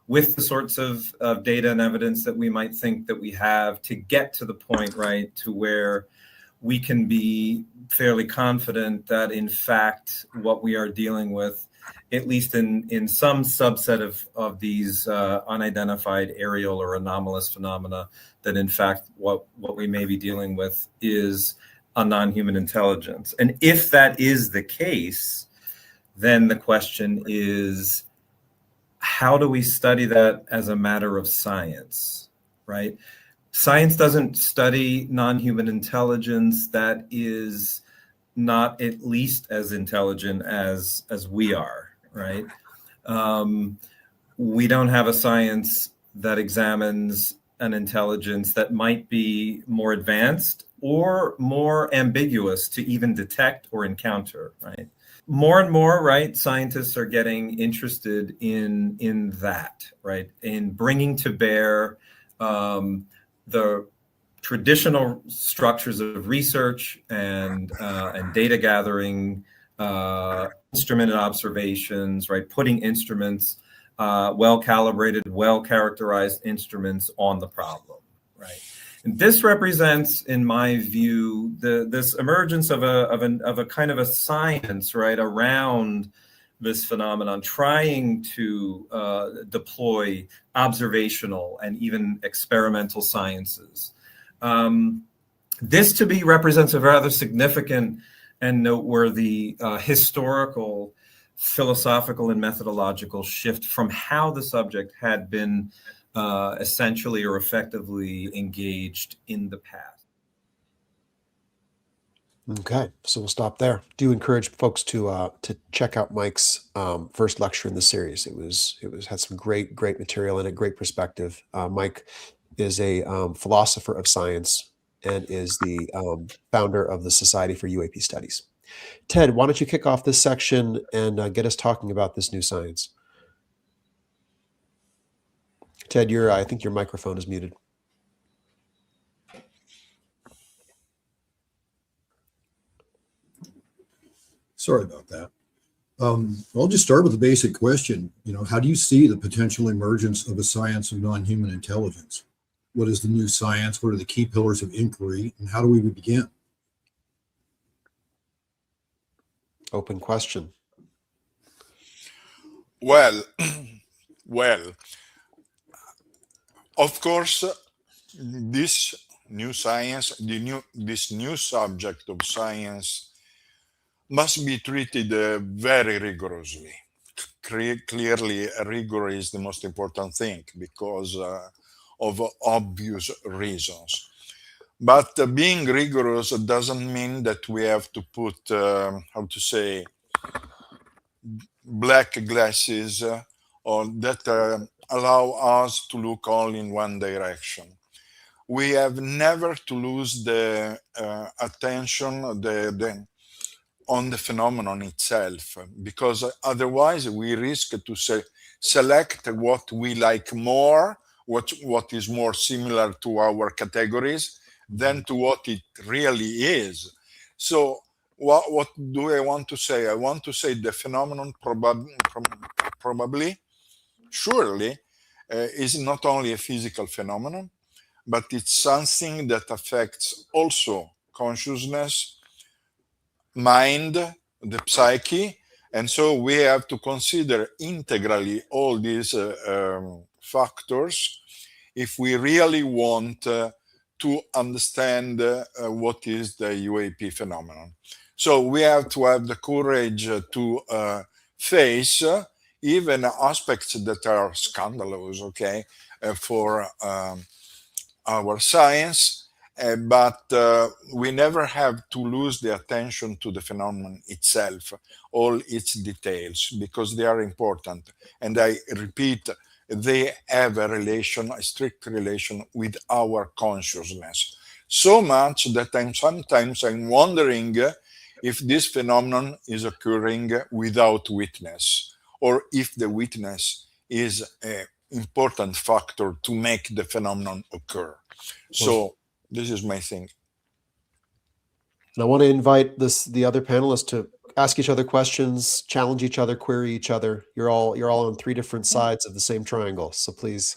with the sorts of data and evidence that we might think that we have, to get to the point, right, to where we can be fairly confident that, in fact, what we are dealing with, at least in some subset of these unidentified aerial or anomalous phenomena, that in fact what we may be dealing with is a non-human intelligence. And if that is the case, then the question is, how do we study that as a matter of science, right? Science doesn't study non-human intelligence that is not at least as intelligent as we are, right? We don't have a science that examines an intelligence that might be more advanced or more ambiguous to even detect or encounter, right? More and more, right, scientists are getting interested in that, right, in bringing to bear the traditional structures of research and data gathering, instrumented observations, right, putting instruments, well-calibrated, well-characterized instruments on the problem, right? This represents, in my view, this emergence of a kind of a science, right, around this phenomenon, trying to deploy observational and even experimental sciences. This, to me, represents a rather significant and noteworthy historical, philosophical, and methodological shift from how the subject had been essentially or effectively engaged in the past. Okay, so we'll stop there. Do encourage folks to check out Mike's first lecture in the series. It had some great material in it, great perspective. Mike is a philosopher of science and is the founder of the Society for UAP Studies. Ted, why don't you kick off this section and get us talking about this new science? Ted, I think your microphone is muted. Sorry about that. I'll just start with a basic question. How do you see the potential emergence of a science of non-human intelligence? What is the new science? What are the key pillars of inquiry? And how do we begin? Open question. Well, of course, this new science, this new subject of science must be treated very rigorously. Clearly, rigor is the most important thing because of obvious reasons. But being rigorous doesn't mean that we have to put, black glasses or that allow us to look only in one direction. We have never to lose the attention on the phenomenon itself, because otherwise we risk to select what we like more, what is more similar to our categories than to what it really is. So what do I want to say? I want to say the phenomenon probably, surely, is not only a physical phenomenon, but it's something that affects also consciousness, mind, the psyche, and so we have to consider integrally all these factors if we really want to understand what is the UAP phenomenon. So we have to have the courage to face even aspects that are scandalous, for our science, but we never have to lose the attention to the phenomenon itself, all its details, because they are important. And I repeat, they have a strict relation with our consciousness. So much that sometimes I'm wondering if this phenomenon is occurring without witness, or if the witness is an important factor to make the phenomenon occur. So this is my thing. And I want to invite the other panelists to ask each other questions, challenge each other, query each other. You're all on three different sides of the same triangle. So please.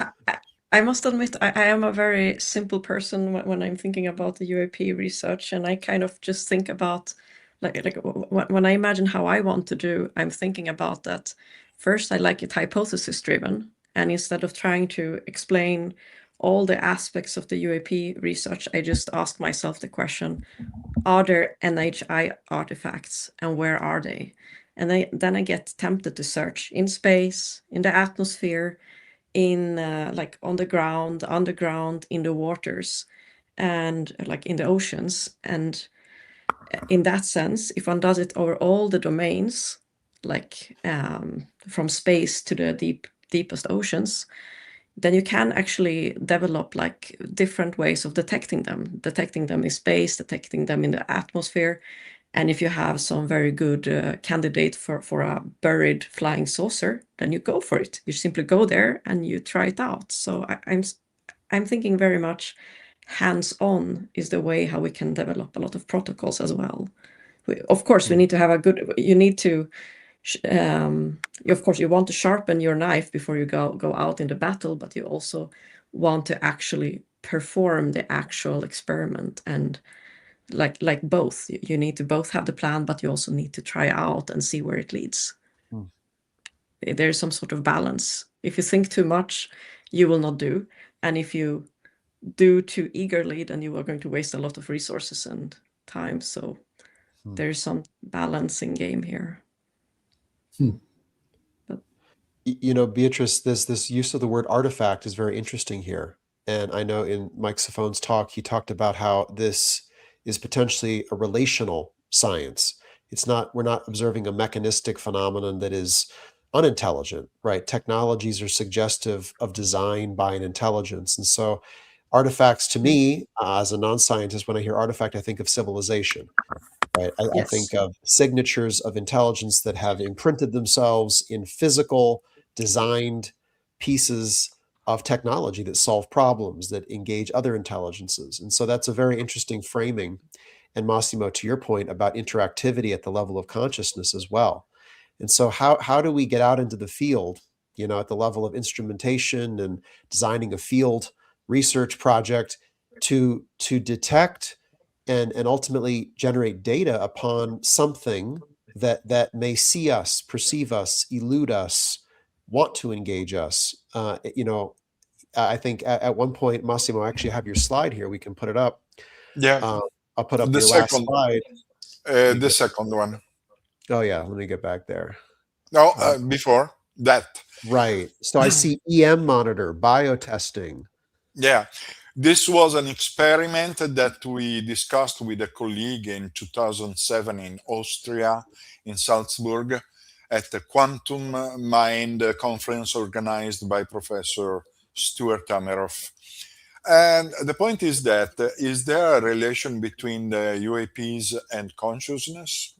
I must admit, I am a very simple person when I'm thinking about the UAP research, and I kind of just think about when I imagine how I want to do, I'm thinking about that. First, I like it hypothesis driven, and instead of trying to explain all the aspects of the UAP research, I just ask myself the question, are there NHI artifacts and where are they? And then I get tempted to search in space, in the atmosphere, in on the ground, underground, in the waters, and in the oceans. And in that sense, if one does it over all the domains, from space to the deepest oceans, then you can actually develop different ways of detecting them in space, detecting them in the atmosphere. And if you have some very good candidate for a buried flying saucer, then you go for it. You simply go there and you try it out. So I'm thinking very much hands-on is the way how we can develop a lot of protocols as well. Of course, we need to have you need to, of course, you want to sharpen your knife before you go out in the battle, but you also want to actually perform the actual experiment. And like both, you need to both have the plan, but you also need to try out and see where it leads. There's some sort of balance. If you think too much, you will not do, and if you do too eagerly, then you are going to waste a lot of resources and time. So there's some balancing game here. You know, Beatrice, this use of the word artifact is very interesting here. And I know in Mike Saffone's talk, he talked about how this is potentially a relational science. We're not observing a mechanistic phenomenon that is unintelligent, right? Technologies are suggestive of design by an intelligence. And so artifacts to me, as a non-scientist, when I hear artifact, I think of civilization. Right. I Yes. think of signatures of intelligence that have imprinted themselves in physical, designed pieces of technology that solve problems, that engage other intelligences. And so that's a very interesting framing. And Massimo, to your point about interactivity at the level of consciousness as well. And so how do we get out into the field, you know, at the level of instrumentation and designing a field research project to detect and ultimately generate data upon something that may see us, perceive us, elude us, want to engage us. You know, I think at one point, Massimo, I actually have your slide here. We can put it up. Yeah, I'll put up the your last second, slide. the second one. Oh yeah, let me get back there. No, before that. Right. So I see EM monitor, biotesting. Yeah, this was an experiment that we discussed with a colleague in 2007 in Austria, in Salzburg, at the Quantum Mind conference organized by Professor Stuart Ameroff. And the point is that, is there a relation between the UAPs and consciousness?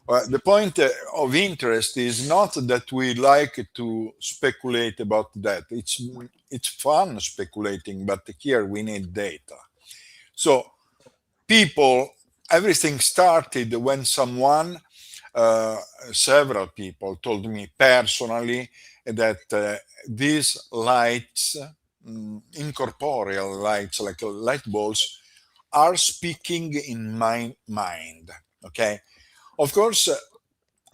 The point of interest is not that we like to speculate about that. It's fun speculating, but here we need data. So everything started when several people told me personally that these lights, incorporeal lights like light bulbs, are speaking in my mind. Okay. Of course,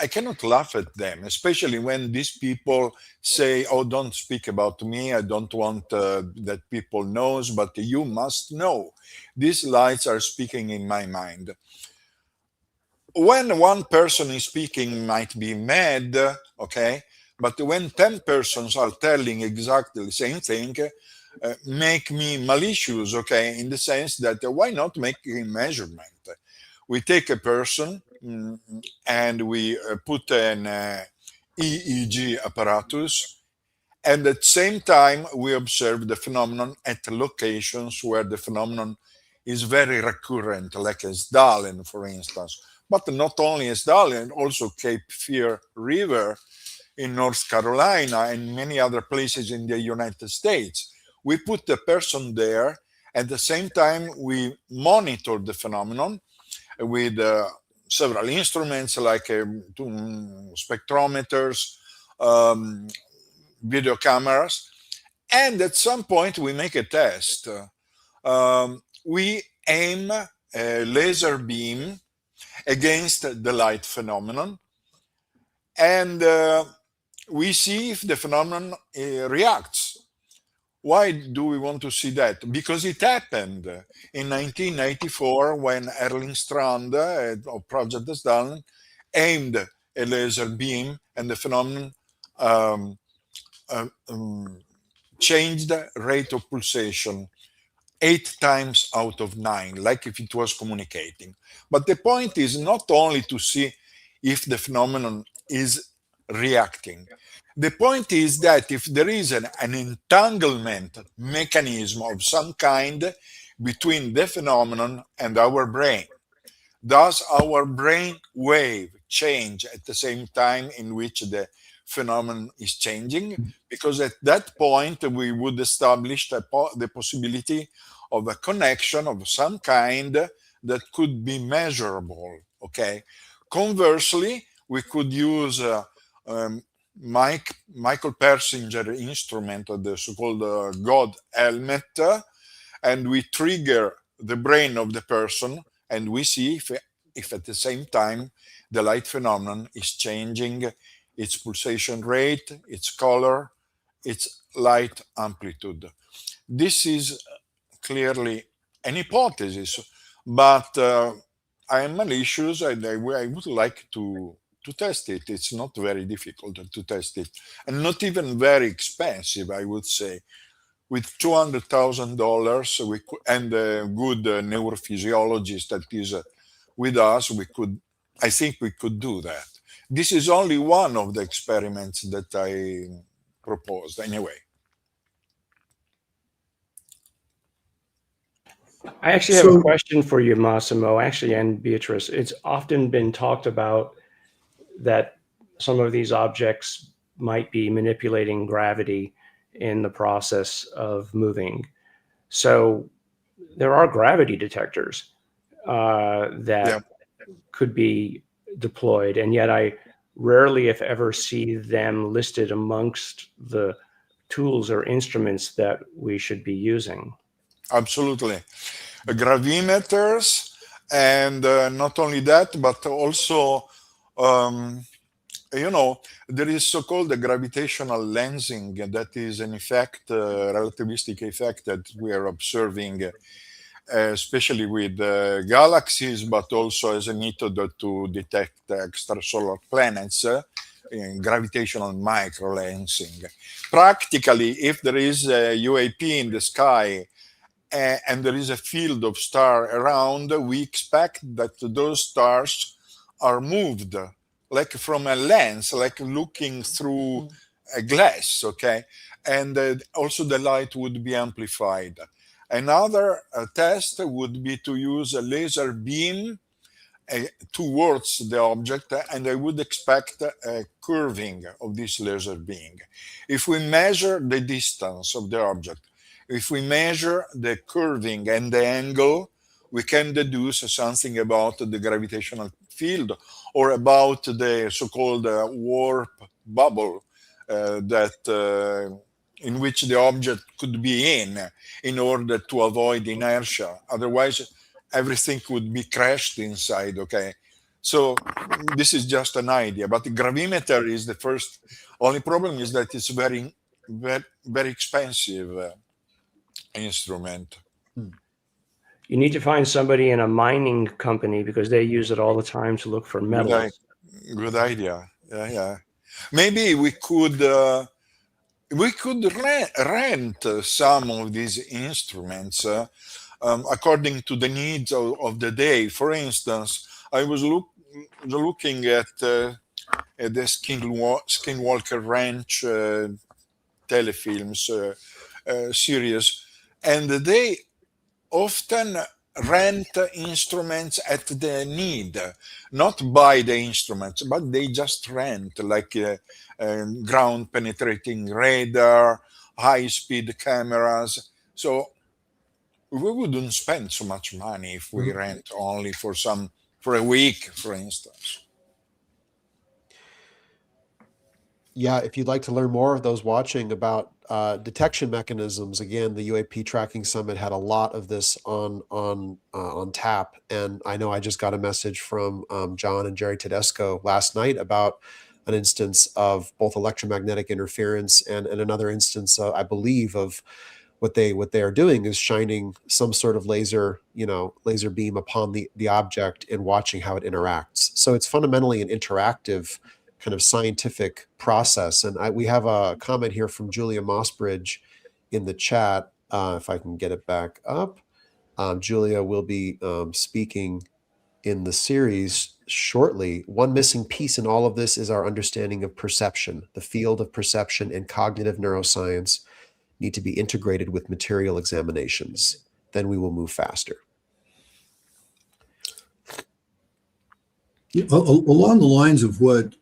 I cannot laugh at them, especially when these people say, "Oh, don't speak about me. I don't want that people knows, but you must know. These lights are speaking in my mind." When one person is speaking, might be mad, okay, but when 10 persons are telling exactly the same thing, make me malicious, okay, in the sense that why not make a measurement? We take a person and we put an EEG apparatus, and at the same time we observe the phenomenon at locations where the phenomenon is very recurrent, like Esdalen, for instance, but not only Esdalen, also Cape Fear River in North Carolina and many other places in the United States. We put the person there. At the same time, we monitor the phenomenon with several instruments like spectrometers, video cameras, and at some point we make a test. We aim a laser beam against the light phenomenon, and we see if the phenomenon reacts. Why do we want to see that? Because it happened in 1994 when Erling Strand of Project Esdalen aimed a laser beam, and the phenomenon changed rate of pulsation 8 times out of 9, like if it was communicating. But the point is not only to see if the phenomenon is reacting. The point is that if there is an entanglement mechanism of some kind between the phenomenon and our brain, does our brain wave change at the same time in which the phenomenon is changing? Because at that point we would establish the possibility of a connection of some kind that could be measurable. Okay. Conversely, we could use Michael Persinger instrument, the so-called God helmet, and we trigger the brain of the person, and we see if at the same time the light phenomenon is changing its pulsation rate, its color, its light amplitude. This is clearly an hypothesis, but I am malicious and I would like to test it. It's not very difficult to test it, and not even very expensive, I would say. With $200,000 and a good neurophysiologist that is with us, I think we could do that. This is only one of the experiments that I proposed anyway. I actually have a question for you, Massimo, actually, and Beatrice. It's often been talked about that some of these objects might be manipulating gravity in the process of moving. So there are gravity detectors that could be deployed, and yet I rarely, if ever, see them listed amongst the tools or instruments that we should be using. Absolutely. Gravimeters, and not only that, but also there is so-called the gravitational lensing that is an effect, relativistic effect that we are observing, especially with galaxies, but also as a method to detect extrasolar planets, in gravitational microlensing. Practically, if there is a UAP in the sky and there is a field of stars around, we expect that those stars are moved like from a lens, like looking through a glass, okay? And also the light would be amplified. Another test would be to use a laser beam towards the object, and I would expect a curving of this laser beam. If we measure the distance of the object, if we measure the curving and the angle, we can deduce something about the gravitational field or about the so-called warp bubble in which the object could be in order to avoid inertia. Otherwise, everything would be crashed inside, okay? So this is just an idea, but the gravimeter is the first. Only problem is that it's very, very, very expensive instrument. You need to find somebody in a mining company because they use it all the time to look for metals. Good idea. Yeah. Maybe we could rent some of these instruments according to the needs of the day. For instance, I was looking at the Skinwalker Ranch telefilms series, and they often rent instruments at the need, not buy the instruments, but they just rent, like ground penetrating radar, high speed cameras. So we wouldn't spend so much money if we rent only for a week, for instance. Yeah, if you'd like to learn more, those watching, about detection mechanisms, again, the UAP Tracking Summit had a lot of this on tap. And I know I just got a message from John and Jerry Tedesco last night about an instance of both electromagnetic interference and another instance, I believe, of what they are doing is shining some sort of laser beam upon the object and watching how it interacts. So it's fundamentally an interactive kind of scientific process. And we have a comment here from Julia Mossbridge in the chat. If I can get it back up. Julia will be speaking in the series shortly. One missing piece in all of this is our understanding of perception. The field of perception and cognitive neuroscience need to be integrated with material examinations. Then we will move faster. Along the lines of what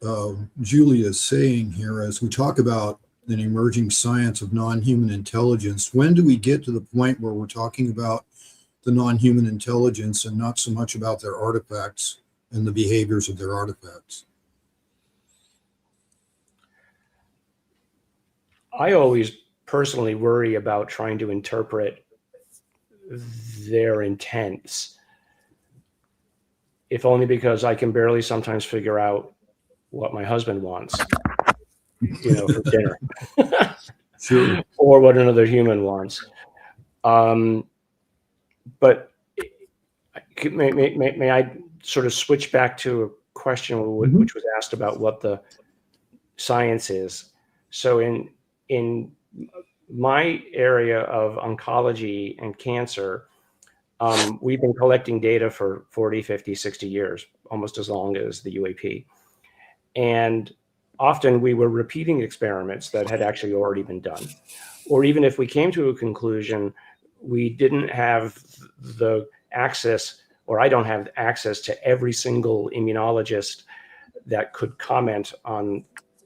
Julia is saying here, as we talk about an emerging science of non-human intelligence, when do we get to the point where we're talking about the non-human intelligence and not so much about their artifacts and the behaviors of their artifacts? I always personally worry about trying to interpret they're intense, if only because I can barely sometimes figure out what my husband wants, for dinner. Sure. Or what another human wants. But may I sort of switch back to a question which was asked about what the science is? So in my area of oncology and cancer, we've been collecting data for 40, 50, 60 years, almost as long as the UAP. And often we were repeating experiments that had actually already been done. Or even if we came to a conclusion, we didn't have the access, or I don't have access to every single immunologist that could comment on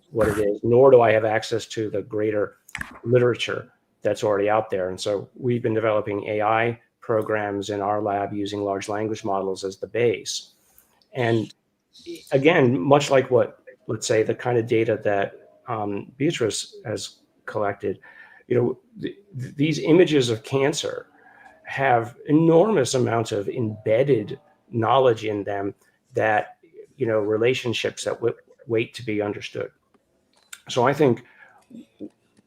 what it is, nor do I have access to the greater literature that's already out there. And so we've been developing AI programs in our lab using large language models as the base. And again, much like what, let's say, the kind of data that Beatrice has collected, these images of cancer have enormous amounts of embedded knowledge in them that, relationships that wait to be understood. So I think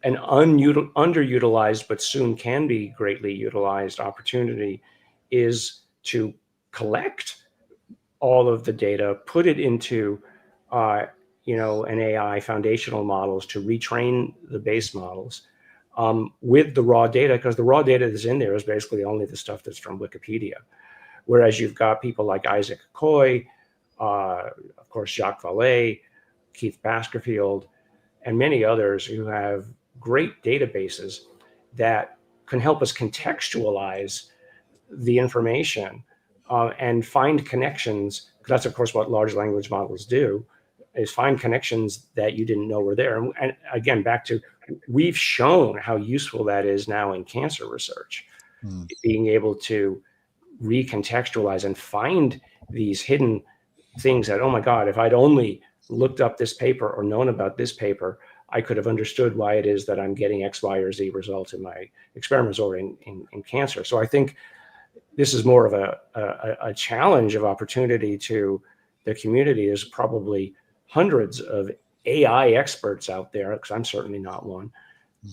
an underutilized, but soon can be greatly utilized opportunity is to collect all of the data, put it into, an AI foundational models to retrain the base models with the raw data, because the raw data that's in there is basically only the stuff that's from Wikipedia. Whereas you've got people like Isaac Coy, of course, Jacques Vallée, Keith Baskerville, and many others who have great databases that can help us contextualize the information and find connections. That's, of course, what large language models do, is find connections that you didn't know were there. And again, back to, we've shown how useful that is now in cancer research, being able to recontextualize and find these hidden things that, oh my God, if I'd only looked up this paper or known about this paper, I could have understood why it is that I'm getting X, Y, or Z results in my experiments or in cancer. So I think this is more of a challenge of opportunity to the community. There's probably hundreds of AI experts out there, because I'm certainly not one,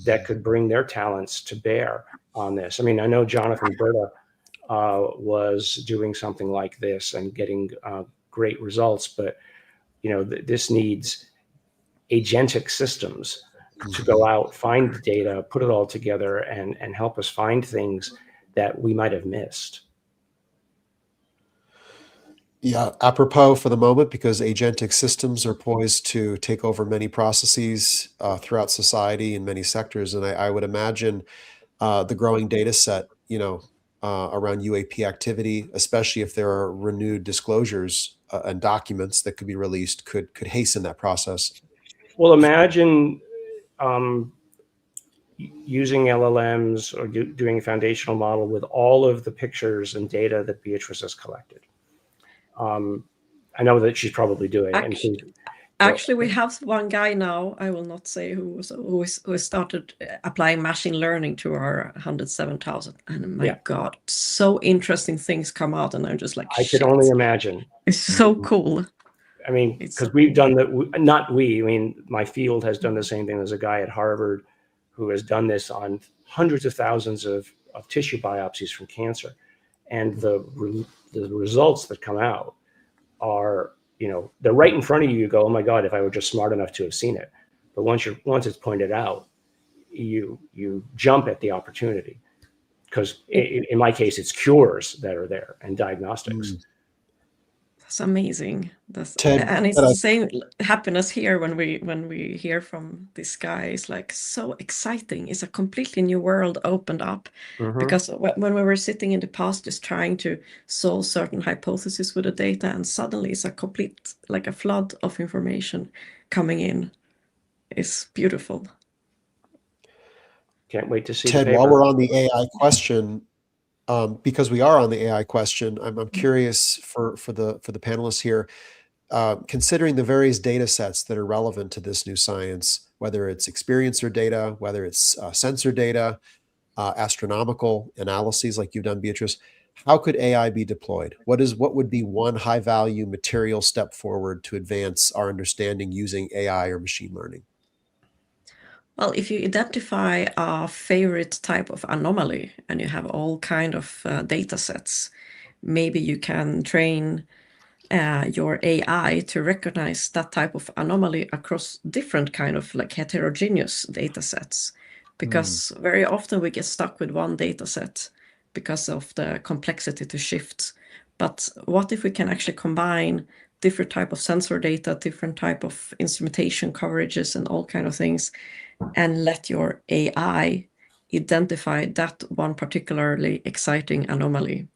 that could bring their talents to bear on this. I mean, I know Jonathan Berta was doing something like this and getting great results, but this needs agentic systems to go out, find the data, put it all together, and help us find things that we might have missed. Yeah, apropos for the moment, because agentic systems are poised to take over many processes throughout society in many sectors. And I would imagine the growing data set, around UAP activity, especially if there are renewed disclosures and documents that could be released, could hasten that process. Well, imagine using LLMs or doing a foundational model with all of the pictures and data that Beatrice has collected. I know that she's probably doing. Actually, we have one guy now, I will not say who started applying machine learning to our 107,000. And my God, so interesting things come out, and I'm just like, I could only imagine. It's so cool. I mean, because we've done that, my field has done the same thing. There's a guy at Harvard who has done this on hundreds of thousands of tissue biopsies from cancer. And the results that come out are, they're right in front of you. You go, oh my God, if I were just smart enough to have seen it. But once it's pointed out, you jump at the opportunity, because in my case, it's cures that are there and diagnostics. That's amazing. And it's the same happiness here when we hear from this guy. It's like so exciting. It's a completely new world opened up, because when we were sitting in the past just trying to solve certain hypotheses with the data, and suddenly it's a complete, like a flood of information coming in. It's beautiful. Can't wait to see Ted, the paper. while we're on the AI question, because we are on the AI question, I'm curious for the panelists here, considering the various data sets that are relevant to this new science, whether it's experiencer data, whether it's sensor data, astronomical analyses like you've done, Beatrice, how could AI be deployed? What would be one high value material step forward to advance our understanding using AI or machine learning? Well, if you identify a favorite type of anomaly and you have all kind of data sets, maybe you can train your AI to recognize that type of anomaly across different kind of like heterogeneous data sets. Because very often we get stuck with one data set because of the complexity to shift. But what if we can actually combine different type of sensor data, different type of instrumentation coverages and all kind of things, and let your AI identify that one particularly exciting anomaly?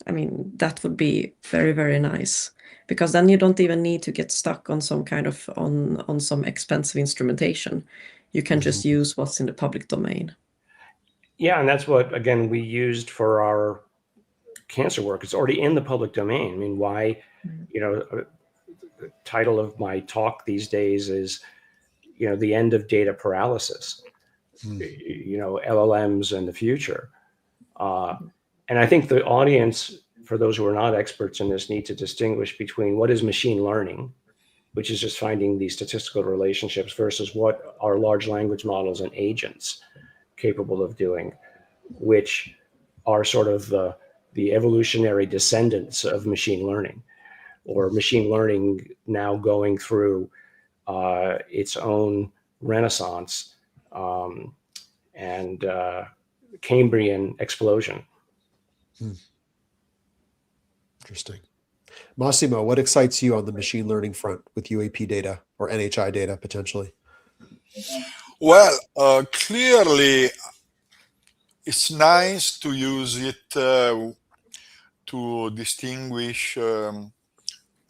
I mean, that would be very, very nice, because then you don't even need to get stuck on some kind of on some expensive instrumentation. You can just use what's in the public domain. Yeah, and that's what, again, we used for our cancer work. It's already in the public domain. I mean, why, the title of my talk these days is, the end of data paralysis, LLMs and the future. And I think the audience, for those who are not experts in this, need to distinguish between what is machine learning, which is just finding these statistical relationships, versus what are large language models and agents capable of doing, which are sort of the evolutionary descendants of machine learning, or machine learning now going through its own renaissance and Cambrian explosion. Interesting. Massimo, what excites you on the machine learning front with UAP data or NHI data potentially? Well, clearly, it's nice to use it to distinguish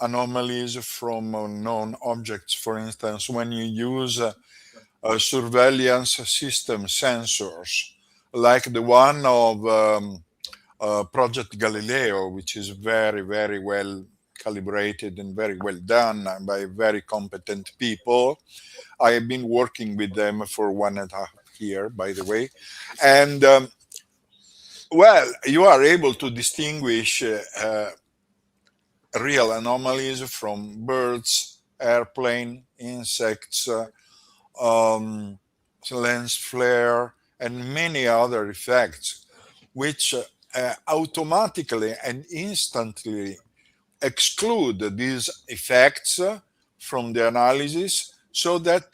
anomalies from known objects. For instance, when you use surveillance system sensors, like the one of Project Galileo, which is very, very well calibrated and very well done by very competent people. I have been working with them for 1.5 years, by the way. And well, you are able to distinguish real anomalies from birds, airplane, insects, lens flare, and many other effects, which automatically and instantly exclude these effects from the analysis, so that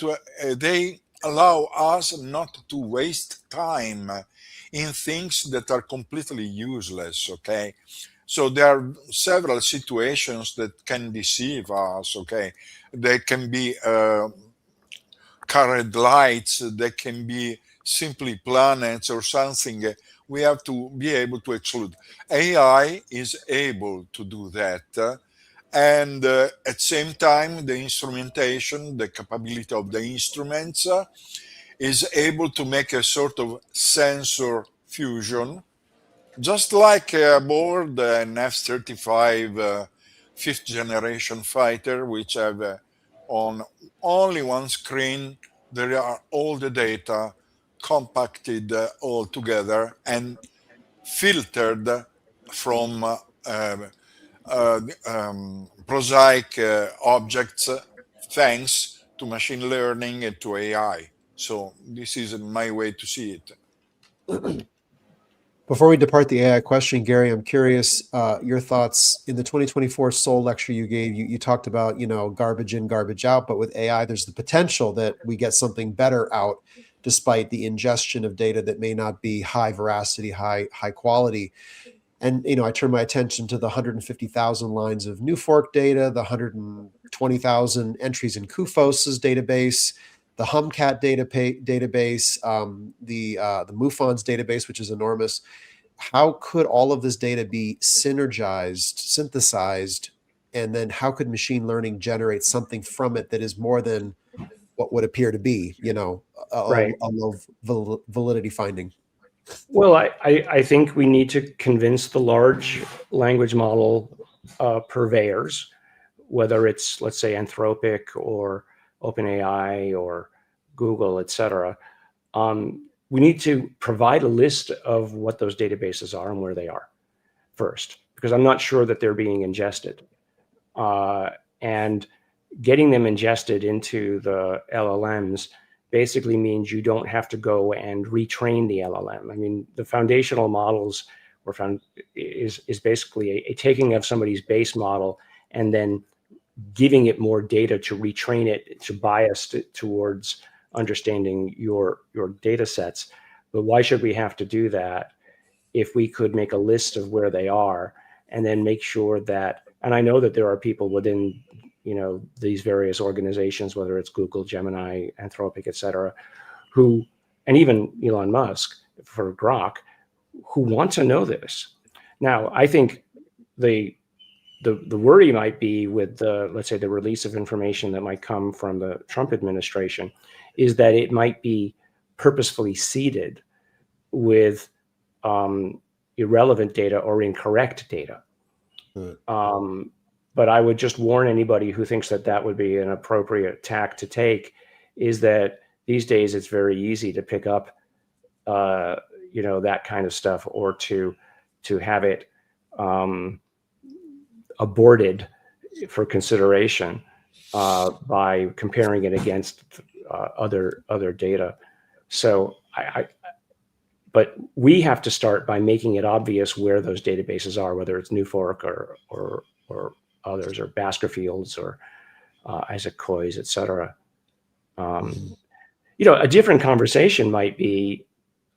they allow us not to waste time in things that are completely useless. Okay, so there are several situations that can deceive us. Okay, they can be colored lights, they can be simply planets or something. We have to be able to exclude. AI is able to do that. And at the same time, the instrumentation, the capability of the instruments is able to make a sort of sensor fusion, just like aboard an F-35 fifth generation fighter, which have on only one screen, there are all the data compacted all together and filtered from prosaic objects, thanks to machine learning and to AI. So this is my way to see it. Before we depart the AI question, Gary, I'm curious your thoughts. In the 2024 Soul lecture you gave, you talked about, garbage in, garbage out, but with AI, there's the potential that we get something better out despite the ingestion of data that may not be high veracity, high quality. And, I turn my attention to the 150,000 lines of Newfork data, the 120,000 entries in Kufos's database, the Humcat database, the MUFON's database, which is enormous. How could all of this data be synergized, synthesized, and then how could machine learning generate something from it that is more than what would appear to be, Right. a low validity finding? Well, I think we need to convince the large language model purveyors, whether it's, let's say, Anthropic or OpenAI or Google, et cetera, we need to provide a list of what those databases are and where they are first, because I'm not sure that they're being ingested. And getting them ingested into the LLMs basically means you don't have to go and retrain the LLM. I mean, the foundational models is basically a taking of somebody's base model and then giving it more data to retrain it, to bias it towards understanding your data sets. But why should we have to do that if we could make a list of where they are and then make sure that, and I know that there are people within, these various organizations, whether it's Google, Gemini, Anthropic, et cetera, who, and even Elon Musk for Grok, who want to know this. Now, I think the worry might be with let's say the release of information that might come from the Trump administration is that it might be purposefully seeded with irrelevant data or incorrect data. But I would just warn anybody who thinks that that would be an appropriate tack to take, is that these days it's very easy to pick up, that kind of stuff, or to have it aborted for consideration by comparing it against other data. So but we have to start by making it obvious where those databases are, whether it's Newfork or others, or Baskervilles or Isaac Coy's, et cetera. A different conversation might be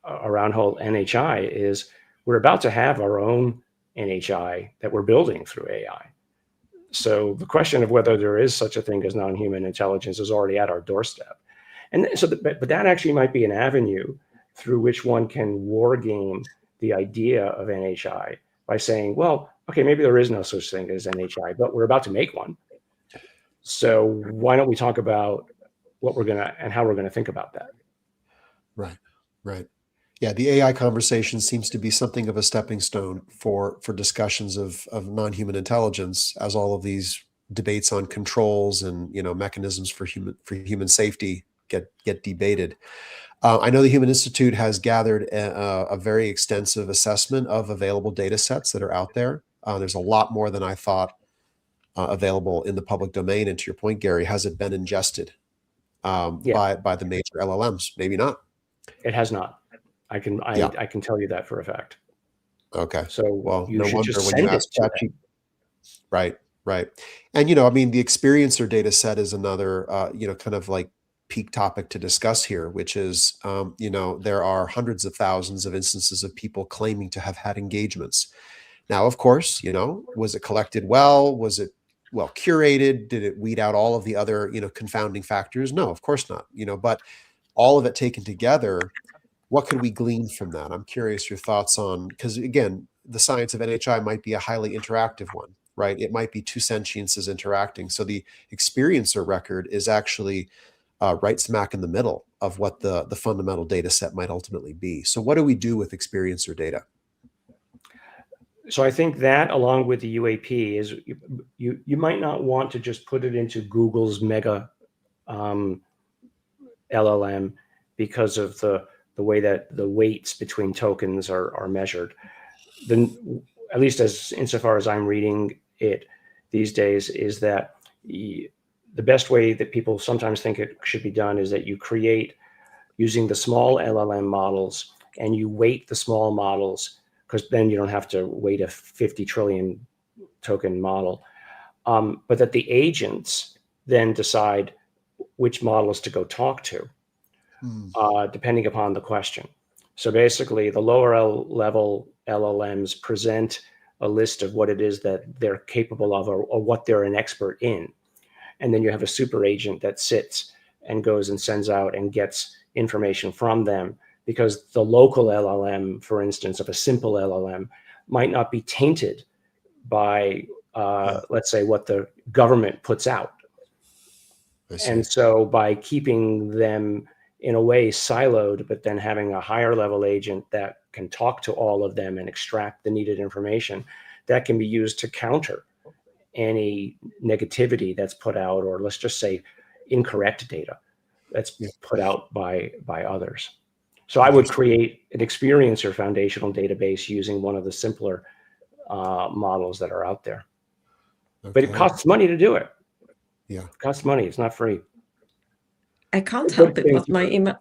around whole NHI is we're about to have our own NHI that we're building through AI. So the question of whether there is such a thing as non-human intelligence is already at our doorstep. And so, but that actually might be an avenue through which one can war game the idea of NHI by saying, well, okay, maybe there is no such thing as NHI, but we're about to make one. So why don't we talk about what we're gonna and how we're gonna think about that? Right. Yeah, the AI conversation seems to be something of a stepping stone for discussions of non-human intelligence, as all of these debates on controls and mechanisms for human safety get debated. I know the Human Institute has gathered a very extensive assessment of available data sets that are out there. There's a lot more than I thought available in the public domain. And to your point, Gary, has it been ingested by the major LLMs? Maybe not. It has not. I can tell you that for a fact. Okay. So well, you no should wonder just when send you ask it to them. Right. And the experiencer data set is another kind of like peak topic to discuss here, which is there are hundreds of thousands of instances of people claiming to have had engagements. Now, of course, was it collected well? Was it well curated? Did it weed out all of the other confounding factors? No, of course not. But all of it taken together, what could we glean from that? I'm curious your thoughts on, because again, the science of NHI might be a highly interactive one, right? It might be two sentiences interacting. So the experiencer record is actually right smack in the middle of what the fundamental data set might ultimately be. So what do we do with experiencer data? So I think that, along with the UAP, is you might not want to just put it into Google's mega LLM because of the way that the weights between tokens are measured. At least insofar as I'm reading it these days, is that the best way that people sometimes think it should be done is that you create using the small LLM models and you weight the small models, because then you don't have to weight a 50 trillion token model. But that the agents then decide which models to go talk to, depending upon the question. So basically, the lower level LLMs present a list of what it is that they're capable of, or what they're an expert in. And then you have a super agent that sits and goes and sends out and gets information from them, because the local LLM, for instance, of a simple LLM, might not be tainted by, let's say, what the government puts out. And so by keeping them in a way siloed, but then having a higher level agent that can talk to all of them and extract the needed information, that can be used to counter any negativity that's put out, or let's just say incorrect data that's put out by others. So I would create an experiencer foundational database using one of the simpler models that are out there. Okay. But it costs money to do it. Yeah. It costs money. It's not free. I can't help it, but sorry.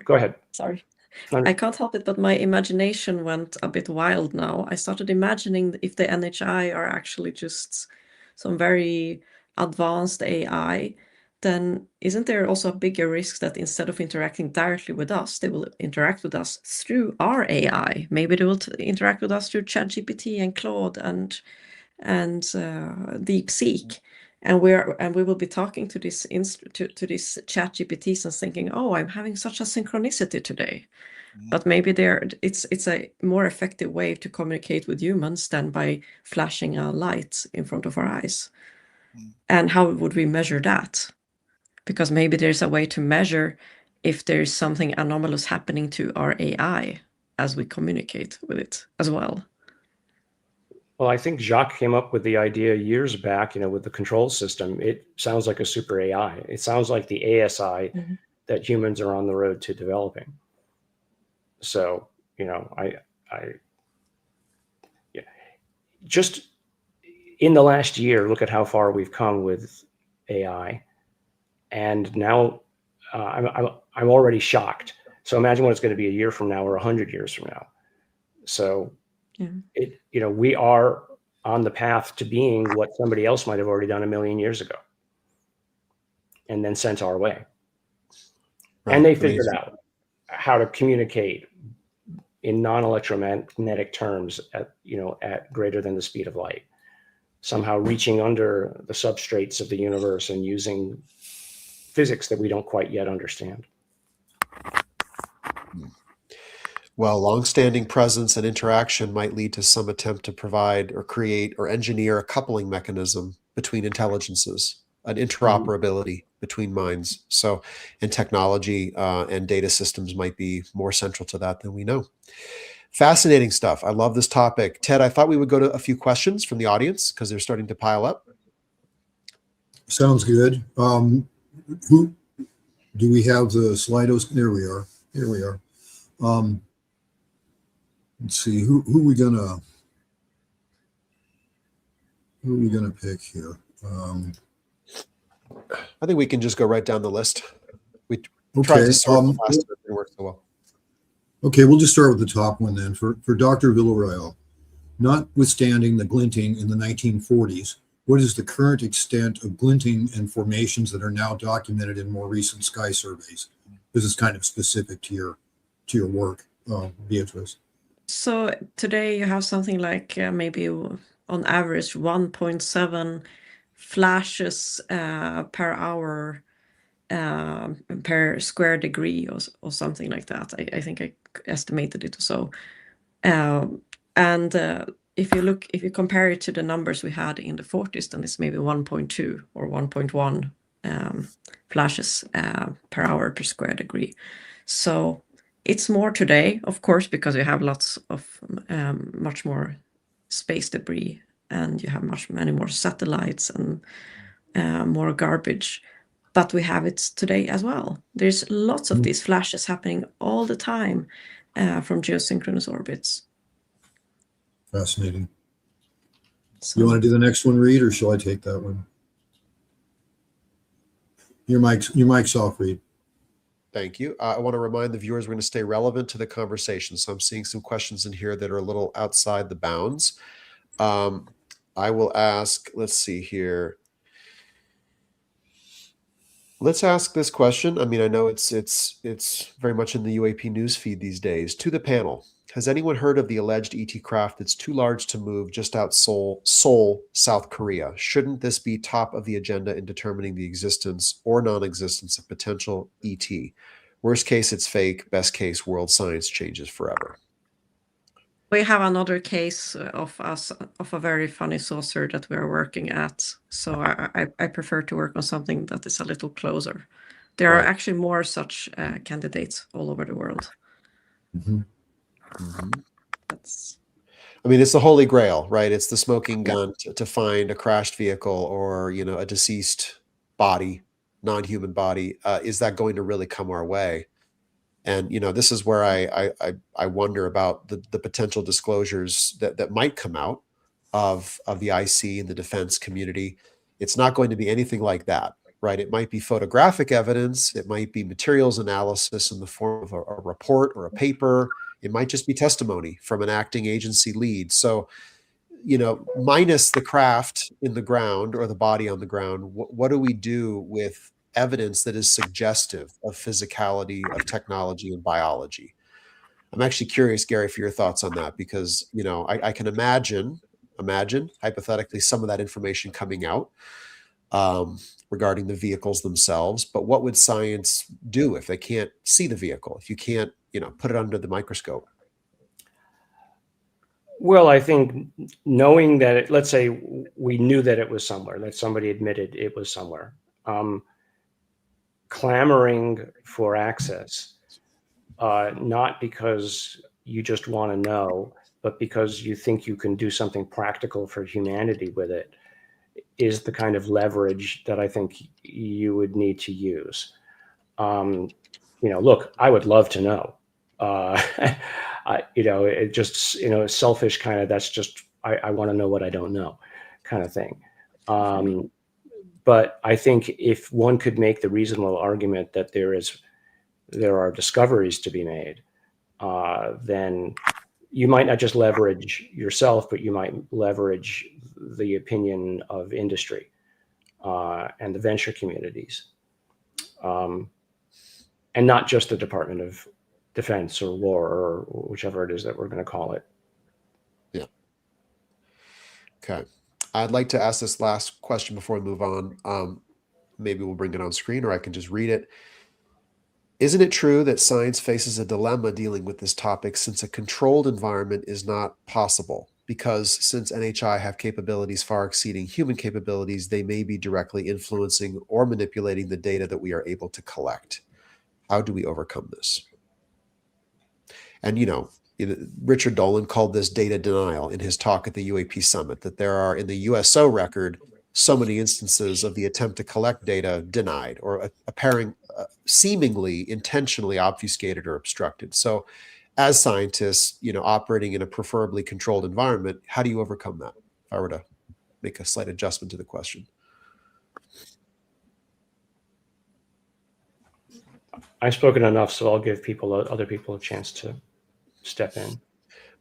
Go ahead. Sorry. I can't help it, but my imagination went a bit wild now. I started imagining if the NHI are actually just some very advanced AI, then isn't there also a bigger risk that instead of interacting directly with us, they will interact with us through our AI? Maybe they will interact with us through ChatGPT and Claude and DeepSeek. And we will be talking to this to these ChatGPTs and thinking, oh, I'm having such a synchronicity today. But maybe it's a more effective way to communicate with humans than by flashing a light in front of our eyes. And how would we measure that? Because maybe there's a way to measure if there's something anomalous happening to our AI as we communicate with it as well. Well, I think Jacques came up with the idea years back, with the control system. It sounds like a super AI. It sounds like the ASI that humans are on the road to developing. So, just in the last year, look at how far we've come with AI. And now I'm already shocked. So imagine what it's going to be a year from now or 100 years from now. So we are on the path to being what somebody else might have already done 1 million years ago and then sent our way. Right. And they figured out how to communicate in non-electromagnetic terms at greater than the speed of light, somehow reaching under the substrates of the universe and using physics that we don't quite yet understand. Well, longstanding presence and interaction might lead to some attempt to provide or create or engineer a coupling mechanism between intelligences, an interoperability between minds. So, and technology and data systems might be more central to that than we know. Fascinating stuff. I love this topic. Ted, I thought we would go to a few questions from the audience because they're starting to pile up. Sounds good. Who do we have the Slidos? There we are. Here we are. Let's see, who are we gonna pick here? I think we can just go right down the list. We tried to sort them last time. It worked so well. Okay, we'll just start with the top one then. For Dr. Villarreal, notwithstanding the glinting in the 1940s, what is the current extent of glinting and formations that are now documented in more recent sky surveys? This is kind of specific to your work, Beatrice. So today you have something like maybe on average 1.7 flashes per hour per square degree or something like that. I think I estimated it or so. And if you compare it to the numbers we had in the 40s, then it's maybe 1.2 or 1.1 flashes per hour per square degree. So it's more today, of course, because you have lots of much more space debris, and you have many more satellites and more garbage. But we have it today as well. There's lots of these flashes happening all the time from geosynchronous orbits. Fascinating. So, you want to do the next one, Reed, or shall I take that one? Your mic's off, Reed. Thank you. I want to remind the viewers we're going to stay relevant to the conversation. So I'm seeing some questions in here that are a little outside the bounds. I will ask, let's see here. Let's ask this question. I mean, I know it's very much in the UAP news feed these days. To the panel, has anyone heard of the alleged ET craft that's too large to move just out Seoul, South Korea? Shouldn't this be top of the agenda in determining the existence or non-existence of potential ET? Worst case, it's fake. Best case, world science changes forever. We have another case of a very funny saucer that we're working at. So I prefer to work on something that is a little closer. There are actually more such candidates all over the world. Mm-hmm. I mean, it's the holy grail, right? It's the smoking gun to find a crashed vehicle or, a deceased body, non-human body. Is that going to really come our way? And this is where I wonder about the potential disclosures that might come out of the IC and the defense community. It's not going to be anything like that, right? It might be photographic evidence. It might be materials analysis in the form of a report or a paper. It might just be testimony from an acting agency lead. So, minus the craft in the ground or the body on the ground, what do we do with evidence that is suggestive of physicality, of technology, and biology? I'm actually curious, Gary, for your thoughts on that, because I can imagine hypothetically some of that information coming out regarding the vehicles themselves. But what would science do if they can't see the vehicle, if you can't put it under the microscope? Well, I think knowing that, let's say we knew that it was somewhere, that somebody admitted it was somewhere, clamoring for access, not because you just want to know, but because you think you can do something practical for humanity with it, is the kind of leverage that I think you would need to use. Look, I would love to know. It just, selfish kind of, that's just, I want to know what I don't know kind of thing. But I think if one could make the reasonable argument that there are discoveries to be made, then you might not just leverage yourself, but you might leverage the opinion of industry and the venture communities, and not just the Department of Defense or War or whichever it is that we're going to call it. Yeah. Okay. I'd like to ask this last question before we move on. Maybe we'll bring it on screen, or I can just read it. Isn't it true that science faces a dilemma dealing with this topic, since a controlled environment is not possible? Because since NHI have capabilities far exceeding human capabilities, they may be directly influencing or manipulating the data that we are able to collect. How do we overcome this? And, Richard Dolan called this data denial in his talk at the UAP Summit, that there are in the USO record so many instances of the attempt to collect data denied or appearing seemingly intentionally obfuscated or obstructed. So as scientists, operating in a preferably controlled environment, how do you overcome that? If I were to make a slight adjustment to the question. I've spoken enough, so I'll give other people a chance to step in.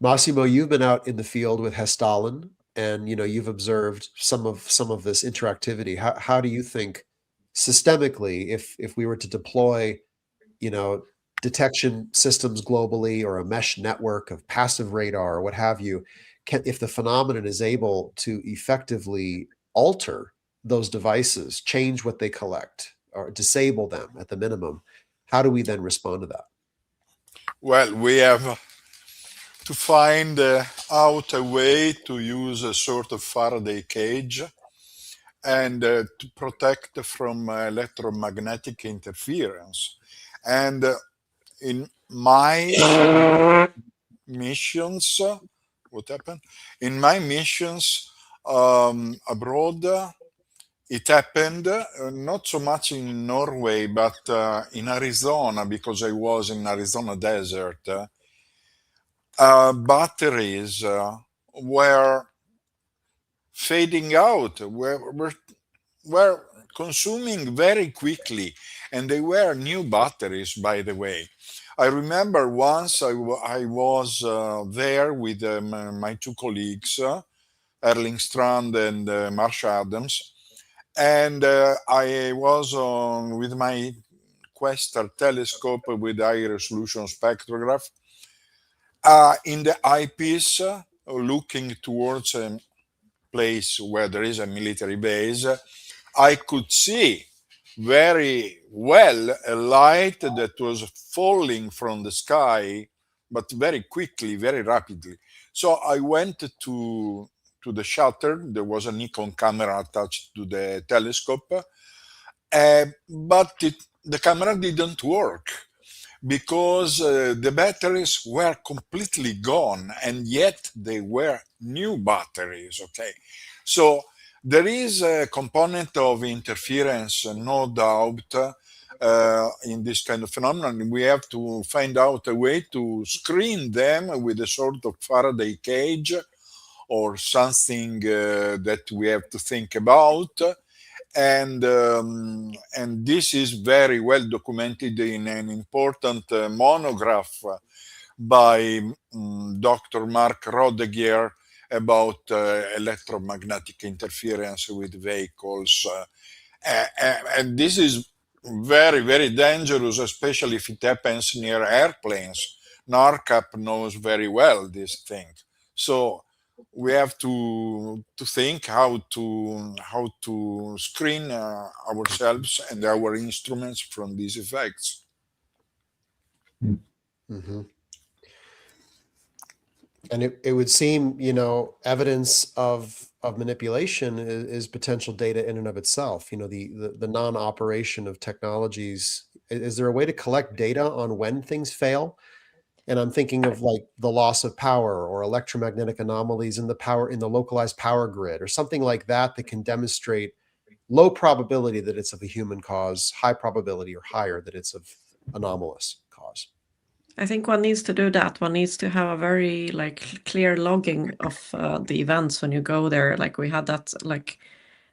Massimo, you've been out in the field with Hessdalen, and you've observed some of this interactivity. How do you think systemically, if we were to deploy, detection systems globally, or a mesh network of passive radar or what have you, if the phenomenon is able to effectively alter those devices, change what they collect, or disable them at the minimum, how do we then respond to that? Well, we have to find out a way to use a sort of Faraday cage and to protect from electromagnetic interference. And in my missions, what happened? In my missions abroad, it happened not so much in Norway, but in Arizona, because I was in Arizona desert. Batteries were fading out, were consuming very quickly, and they were new batteries, by the way. I remember once I was there with my two colleagues, Erling Strand and Marsh Adams, and I was with my Questar telescope with high resolution spectrograph in the eyepiece, looking towards a place where there is a military base. I could see very well a light that was falling from the sky, but very quickly, very rapidly. So I went to the shutter. There was a Nikon camera attached to the telescope, but the camera didn't work because the batteries were completely gone, and yet they were new batteries. Okay, so there is a component of interference, no doubt, in this kind of phenomenon. We have to find out a way to screen them with a sort of Faraday cage or something that we have to think about. And this is very well documented in an important monograph by Dr. Mark Rodegier about electromagnetic interference with vehicles. And this is very, very dangerous, especially if it happens near airplanes. NARCAP knows very well this thing. So we have to think how to screen ourselves and our instruments from these effects. Mm-hmm. And it would seem, evidence of manipulation is potential data in and of itself. The non-operation of technologies. Is there a way to collect data on when things fail? And I'm thinking of like the loss of power or electromagnetic anomalies in the localized power grid or something like that can demonstrate low probability that it's of a human cause, high probability or higher that it's of anomalous cause. I think one needs to do that. One needs to have a very clear logging of the events when you go there. Like we had that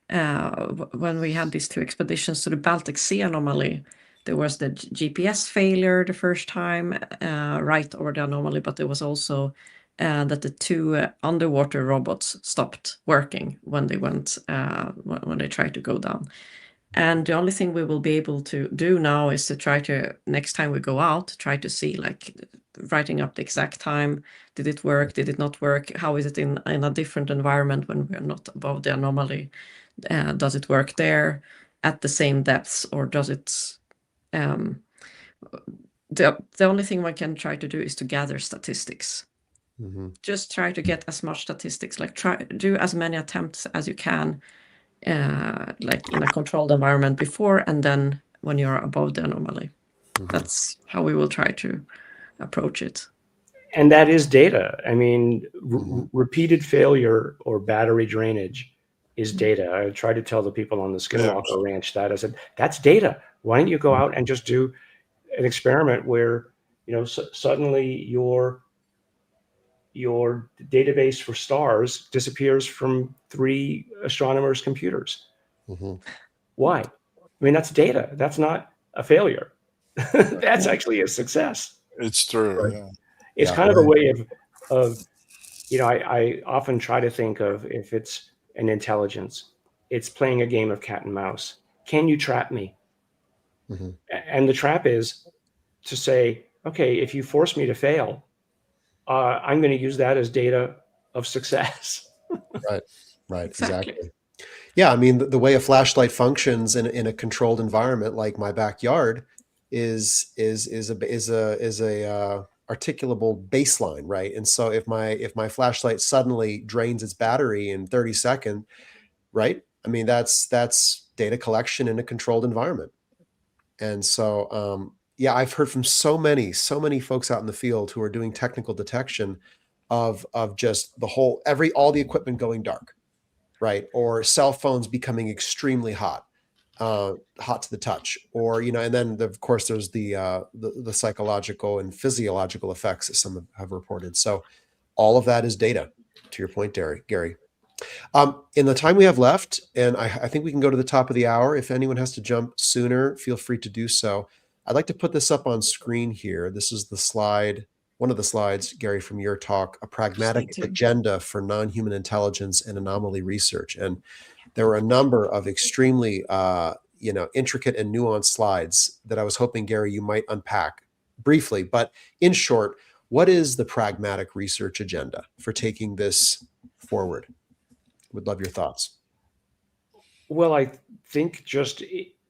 when we had these 2 expeditions to the Baltic Sea anomaly. There was the GPS failure the first time, right over the anomaly, but there was also that the 2 underwater robots stopped working when they went when they tried to go down. And the only thing we will be able to do now is to try to, next time we go out, try to see writing up the exact time. Did it work? Did it not work? How is it in a different environment when we're not above the anomaly? Does it work there at the same depths, or does it? The only thing one can try to do is to gather statistics. Mm-hmm. Just try to get as much statistics. Do as many attempts as you can. In a controlled environment before and then when you're above the anomaly. Mm-hmm. That's how we will try to approach it. And that is data. I mean, repeated failure or battery drainage is data. I try to tell the people on the Skinwalker Ranch that. I said, that's data. Why don't you go out and just do an experiment where, suddenly your database for stars disappears from 3 astronomers' computers. Mm-hmm. Why? I mean, that's data. That's not a failure. That's actually a success. It's true. Right. Yeah. It's kind of a way of I often try to think of, if it's an intelligence, it's playing a game of cat and mouse. Can you trap me? Mm-hmm. And the trap is to say, okay, if you force me to fail, I'm going to use that as data of success. Right. Exactly. Yeah, I mean, the way a flashlight functions in a controlled environment like my backyard is a articulable baseline, right? And so if my flashlight suddenly drains its battery in 30 seconds, right? I mean, that's data collection in a controlled environment. And so I've heard from so many folks out in the field who are doing technical detection of just all the equipment going dark. Right. Or cell phones becoming extremely hot to the touch, or, and then of course there's the psychological and physiological effects that some have reported. So all of that is data, to your point, Gary. In the time we have left, and I think we can go to the top of the hour. If anyone has to jump sooner, feel free to do so. I'd like to put this up on screen here. This is the slide. One of the slides, Gary, from your talk, a pragmatic agenda for non-human intelligence and anomaly research. And there were a number of extremely, intricate and nuanced slides that I was hoping, Gary, you might unpack briefly. But in short, what is the pragmatic research agenda for taking this forward? Would love your thoughts. Well, I think just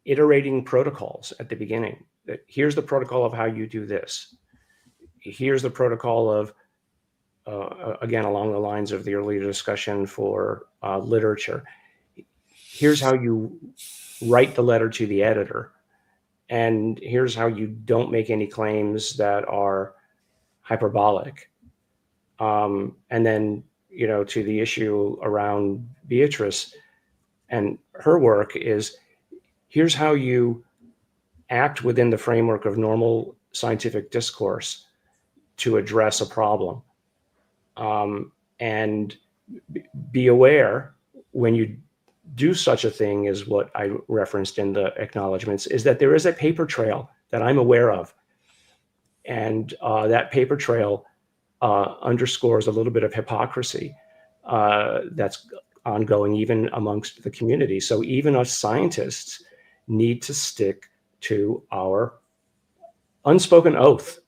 iterating protocols at the beginning. That here's the protocol of how you do this. Here's the protocol of, again, along the lines of the earlier discussion for literature. Here's how you write the letter to the editor. And here's how you don't make any claims that are hyperbolic. And then, to the issue around Beatrice and her work is, here's how you act within the framework of normal scientific discourse to address a problem. And be aware when you do such a thing as what I referenced in the acknowledgments, is that there is a paper trail that I'm aware of. And that paper trail underscores a little bit of hypocrisy that's ongoing even amongst the community. So even us scientists need to stick to our unspoken oath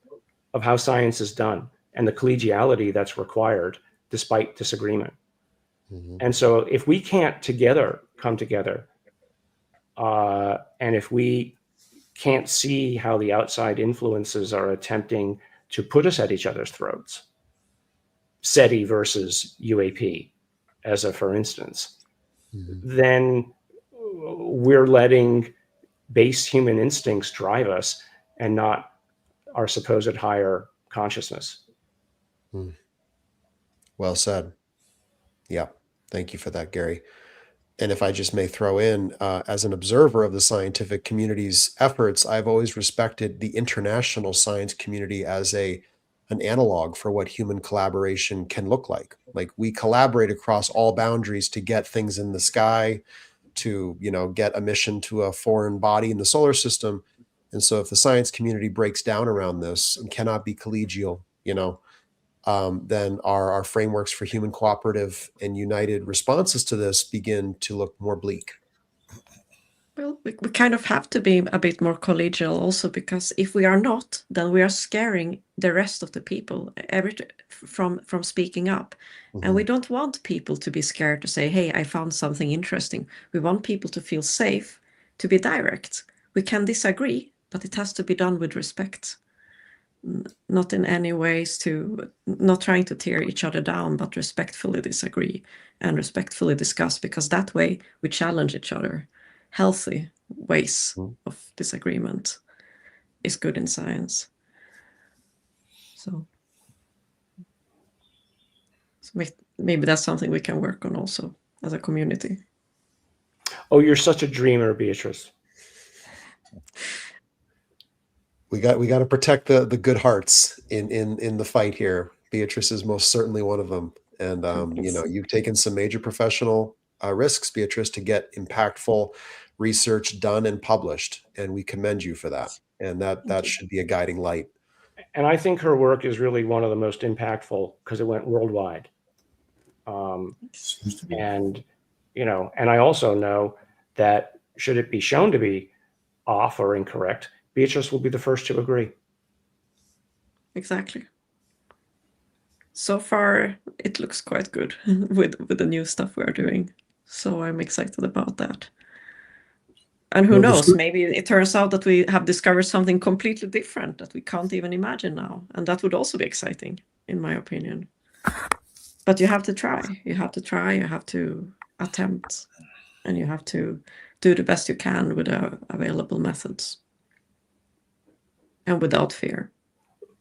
of how science is done and the collegiality that's required despite disagreement. Mhm. And so if we can't come together, and if we can't see how the outside influences are attempting to put us at each other's throats, SETI versus UAP, as a for instance, then we're letting base human instincts drive us and not our supposed higher consciousness. Well said. Yeah. Thank you for that, Gary. And if I just may throw in, as an observer of the scientific community's efforts, I've always respected the international science community as an analog for what human collaboration can look like. Like, we collaborate across all boundaries to get things in the sky, to, get a mission to a foreign body in the solar system. And so if the science community breaks down around this and cannot be collegial, then our frameworks for human cooperative and united responses to this begin to look more bleak. Well, we kind of have to be a bit more collegial also, because if we are not, then we are scaring the rest of the people from speaking up. And we don't want people to be scared to say, hey, I found something interesting. We want people to feel safe, to be direct. We can disagree, but it has to be done with respect. Not in any ways not trying to tear each other down, but respectfully disagree and respectfully discuss, because that way we challenge each other. Healthy ways of disagreement is good in science. So maybe that's something we can work on also as a community. Oh, you're such a dreamer, Beatrice. We got to protect the good hearts in the fight here. Beatrice is most certainly one of them. And you've taken some major professional risks, Beatrice, to get impactful research done and published, and we commend you for that. And that should be a guiding light. And I think her work is really one of the most impactful because it went worldwide. And I also know that should it be shown to be off or incorrect, Beatrice will be the first to agree. Exactly. So far, it looks quite good with the new stuff we're doing. So I'm excited about that. And who knows, maybe it turns out that we have discovered something completely different that we can't even imagine now. And that would also be exciting, in my opinion. But you have to try. You have to attempt, and you have to do the best you can with the available methods and without fear.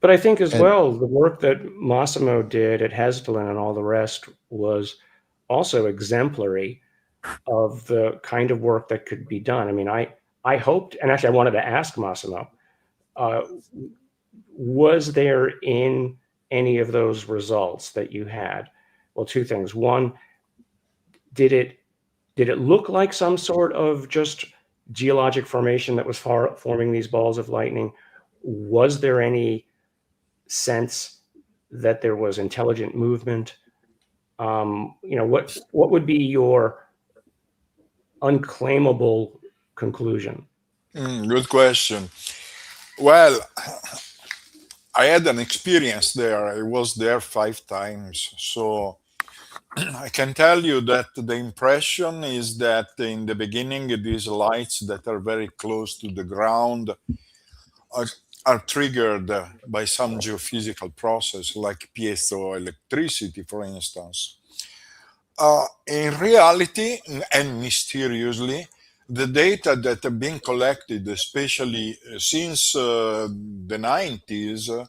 But I think as well, the work that Massimo did at Hesdelin and all the rest was also exemplary of the kind of work that could be done. I mean, I hoped, and actually I wanted to ask Massimo, was there in any of those results that you had? Well, two things. One, did it look like some sort of just geologic formation that was forming these balls of lightning? Was there any sense that there was intelligent movement? What would be your unclaimable conclusion? Good question. Well, I had an experience there. I was there 5 times. So I can tell you that the impression is that in the beginning, these lights that are very close to the ground are triggered by some geophysical process like piezoelectricity, for instance. In reality, and mysteriously, the data that have been collected, especially since the 90s,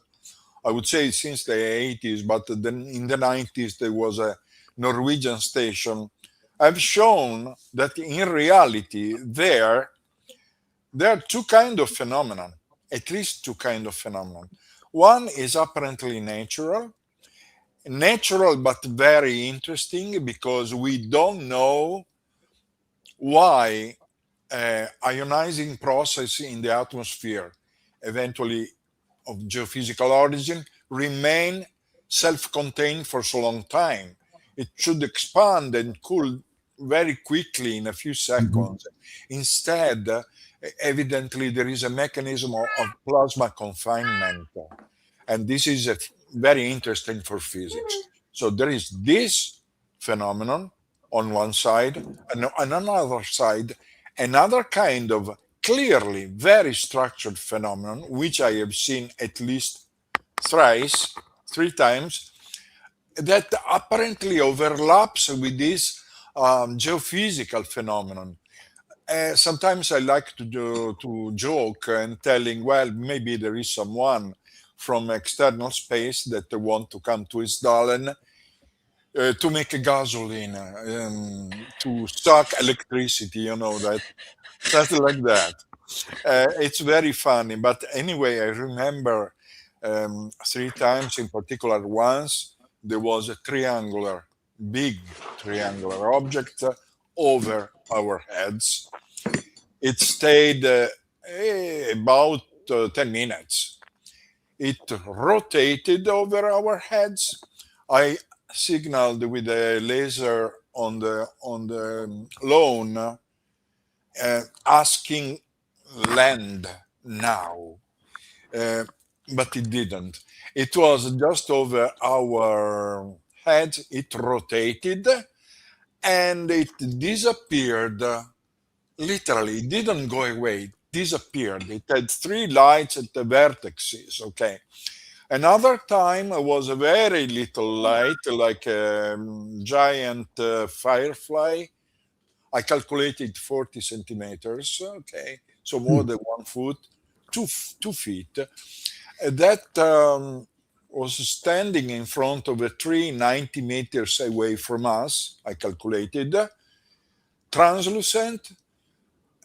I would say since the 80s, but then in the 90s there was a Norwegian station, have shown that in reality there there are two kinds of phenomenon, at least two kinds of phenomenon. One is apparently natural, but very interesting because we don't know why ionizing process in the atmosphere, eventually of geophysical origin, remain self-contained for so long time. It should expand and cool very quickly in a few seconds. Instead, evidently there is a mechanism of plasma confinement, and this is very interesting for physics. So there is this phenomenon on one side, and on another side, another kind of clearly very structured phenomenon, which I have seen at least three times, that apparently overlaps with this geophysical phenomenon. Sometimes I like to joke and telling, well, maybe there is someone from external space that want to come to Isdalen to make gasoline, to stock electricity, that something like that. It's very funny, but anyway, I remember three times in particular. Once there was a big triangular object over our heads. It stayed about 10 minutes. It rotated over our heads. I signaled with a laser on the lawn, asking land now, but it didn't. It was just over our heads. It rotated and it disappeared. Literally, it didn't go away. It disappeared. It had three lights at the vertices. Okay. Another time was a very little light, like a giant firefly. I calculated 40 centimeters. Okay, so more than 1 foot, 2 feet. That was standing in front of a tree 90 meters away from us. I calculated. Translucent.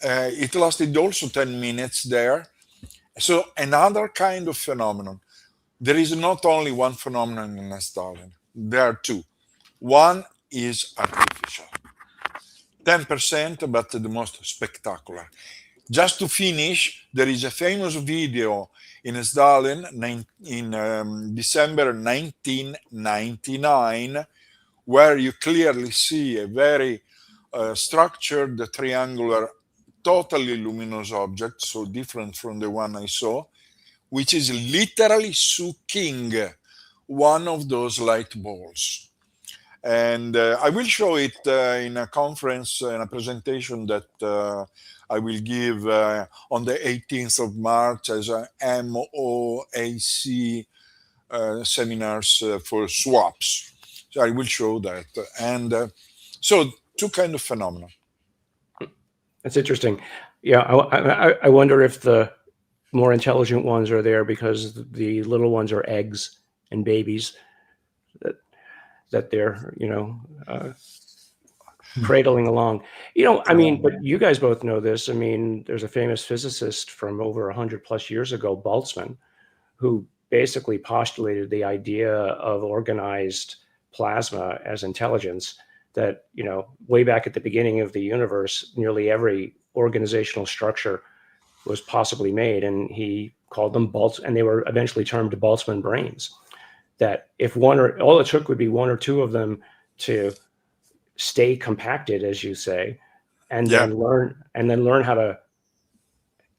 It lasted also 10 minutes there. So another kind of phenomenon. There is not only one phenomenon in Estalin. There are two. One is artificial. 10%, but the most spectacular. Just to finish, there is a famous video in Estalin in December 1999, where you clearly see a very structured triangular, totally luminous object, so different from the one I saw, which is literally sucking one of those light balls. And I will show it in a conference, in a presentation that I will give on the 18th of March as a MOAC seminars for swaps. So I will show that. And so two kind of phenomena. That's interesting. Yeah, I wonder if the more intelligent ones are there because the little ones are eggs and babies that they're, cradling along. I mean, but you guys both know this. I mean, there's a famous physicist from over 100 plus years ago, Boltzmann, who basically postulated the idea of organized plasma as intelligence, that, way back at the beginning of the universe, nearly every organizational structure was possibly made, and he called them and they were eventually termed Boltzmann brains. That if all it took would be one or two of them to stay compacted, as you say, and then learn how to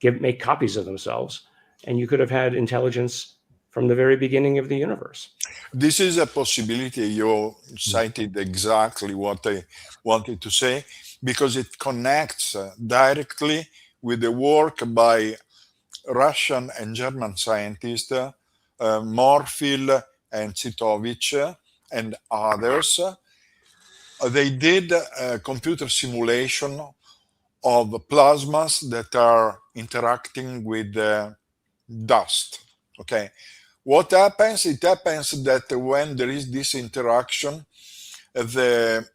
make copies of themselves, and you could have had intelligence from the very beginning of the universe. This is a possibility. You cited exactly what I wanted to say, because it connects directly with the work by Russian and German scientists, Morfil and Zitovich and others. They did a computer simulation of plasmas that are interacting with dust. Okay. What happens? It happens that when there is this interaction, the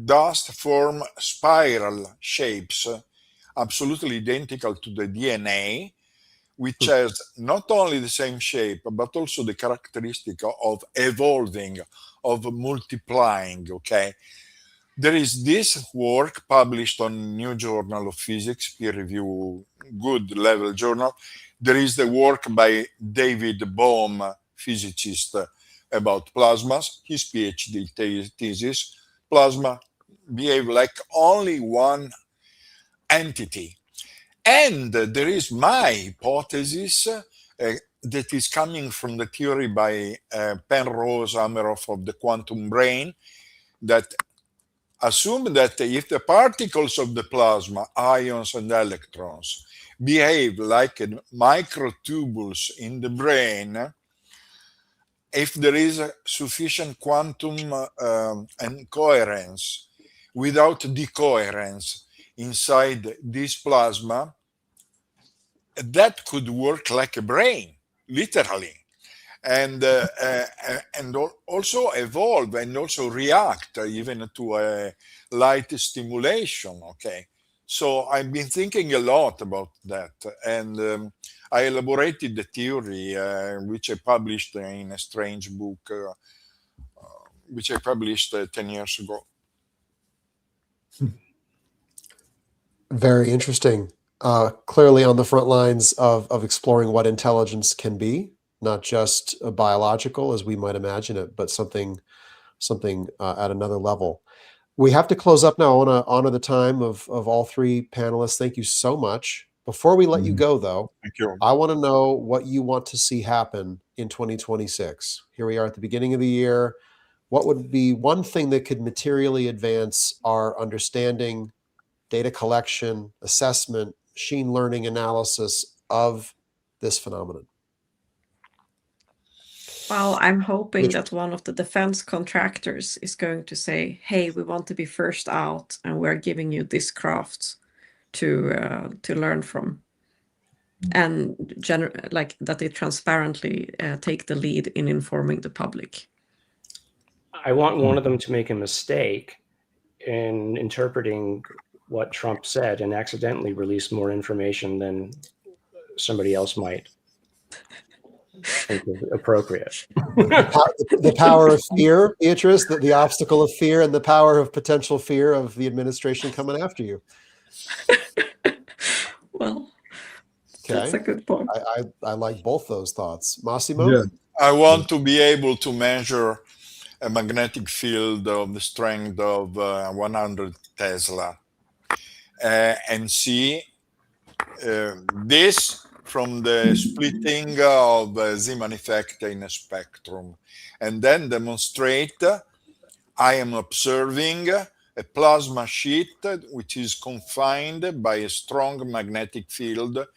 dust form spiral shapes absolutely identical to the DNA, which has not only the same shape, but also the characteristic of evolving, of multiplying, okay? There is this work published on New Journal of Physics, peer review, good level journal. There is the work by David Bohm, physicist, about plasmas, his PhD thesis. Plasma behave like only one entity. And there is my hypothesis that is coming from the theory by Penrose Hameroff of the quantum brain, that assume that if the particles of the plasma, ions and electrons, behave like microtubules in the brain, if there is a sufficient quantum and coherence without decoherence inside this plasma, that could work like a brain, literally, and also evolve and also react even to a light stimulation. Okay, so I've been thinking a lot about that, and I elaborated the theory, which I published in a strange book, which I published 10 years ago. Very interesting. Clearly on the front lines of exploring what intelligence can be, not just biological as we might imagine it, but something at another level. We have to close up now. I want to honor the time of all three panelists. Thank you so much. Before we let you go, though, Thank you. I want to know what you want to see happen in 2026. Here we are at the beginning of the year. What would be one thing that could materially advance our understanding, data collection, assessment, machine learning analysis of this phenomenon? Well, I'm hoping that one of the defense contractors is going to say, hey, we want to be first out and we're giving you this craft to learn from. And like that they transparently take the lead in informing the public. I want one of them to make a mistake in interpreting what Trump said and accidentally release more information than somebody else might think is appropriate. The power of fear, Beatrice, the obstacle of fear and the power of potential fear of the administration coming after you. Well, that's a good point. I like both those thoughts. Massimo? Yeah. I want to be able to measure a magnetic field of the strength of 100 Tesla and see this from the splitting of Zeeman effect in a spectrum, and then demonstrate I am observing a plasma sheet which is confined by a strong magnetic field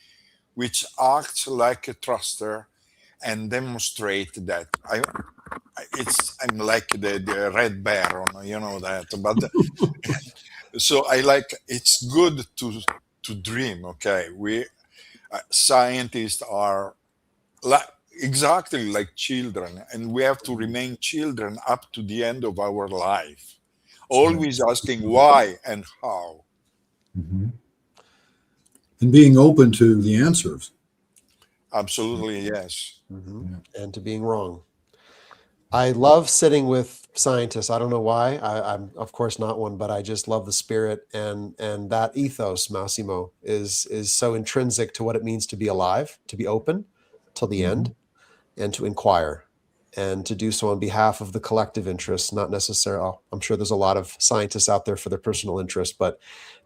which acts like a thruster, and demonstrate that I'm like the Red Baron, you know that. But so I like, it's good to dream. Okay, we scientists are exactly like children, and we have to remain children up to the end of our life, always asking why and how. Mm-hmm. And being open to the answers. Absolutely, yes. Mm-hmm. And to being wrong. I love sitting with scientists. I don't know why. I'm of course not one, but I just love the spirit, and that ethos, Massimo, is so intrinsic to what it means to be alive, to be open till the end, and to inquire, and to do so on behalf of the collective interest, not necessarily. I'm sure there's a lot of scientists out there for their personal interest, but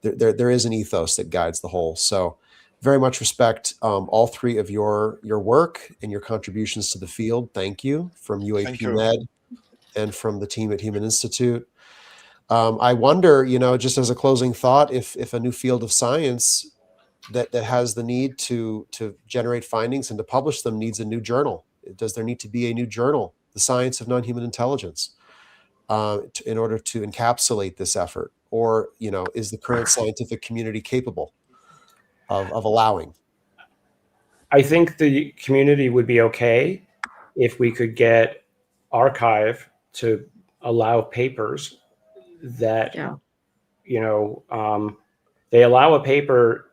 there is an ethos that guides the whole. So very much respect all three of your work and your contributions to the field. Thank you from UAP Med and from the team at Human Institute. I wonder, just as a closing thought, if a new field of science that has the need to generate findings and to publish them needs a new journal. Does there need to be a new journal, The Science of Non-Human Intelligence, in order to encapsulate this effort? Or, is the current scientific community capable of allowing? I think the community would be okay if we could get archive to allow papers that, they allow a paper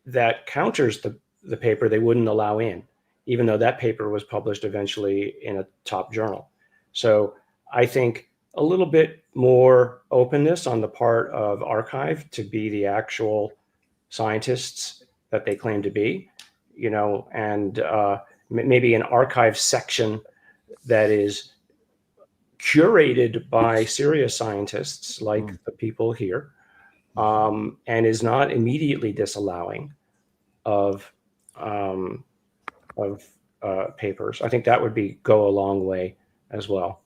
that counters the paper they wouldn't allow in, even though that paper was published eventually in a top journal. So I think a little bit more openness on the part of arXiv to be the actual scientists that they claim to be, and maybe an arXiv section that is curated by serious scientists like the people here, and is not immediately disallowing of papers. I think that would go a long way as well.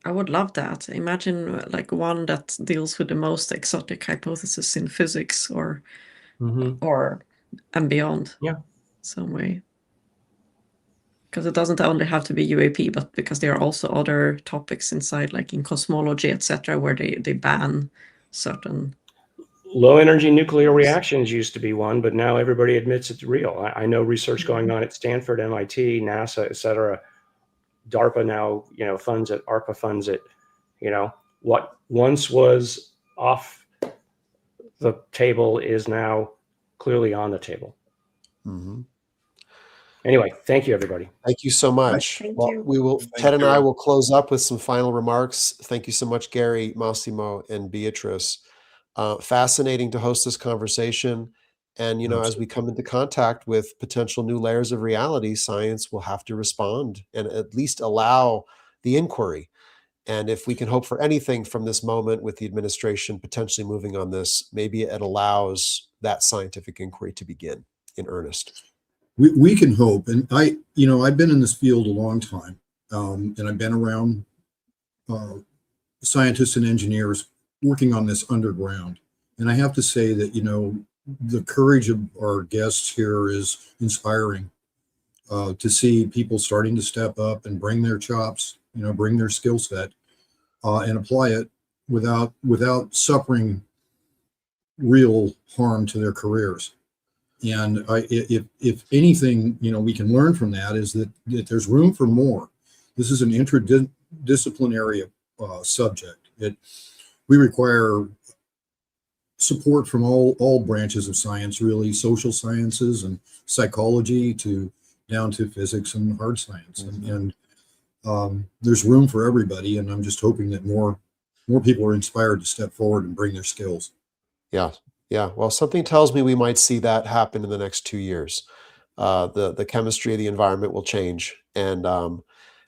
I would love that. Imagine like one that deals with the most exotic hypothesis in physics or and beyond. Yeah. Some way. Because it doesn't only have to be UAP, but because there are also other topics inside, like in cosmology, etc., where they ban certain. Low energy nuclear reactions used to be one, but now everybody admits it's real. I know research going on at Stanford, MIT, NASA, etc. DARPA now, funds it. ARPA funds it. What once was off the table is now clearly on the table. Anyway, thank you, everybody. Thank you so much. Thank Well, you. Ted and I will close up with some final remarks. Thank you so much, Gary, Massimo, and Beatrice. Fascinating to host this conversation. And, as we come into contact with potential new layers of reality, science will have to respond and at least allow the inquiry. And if we can hope for anything from this moment with the administration potentially moving on this, maybe it allows that scientific inquiry to begin in earnest. We can hope. And I've been in this field a long time, and I've been around scientists and engineers working on this underground. And I have to say that, the courage of our guests here is inspiring, to see people starting to step up and bring their chops, bring their skill set, and apply it without suffering real harm to their careers. And if anything, we can learn from that is that there's room for more. This is an interdisciplinary subject. We require support from all branches of science, really, social sciences and psychology down to physics and hard science. And there's room for everybody. And I'm just hoping that more people are inspired to step forward and bring their skills. Yeah. Yeah. Well, something tells me we might see that happen in the next 2 years. The chemistry of the environment will change. And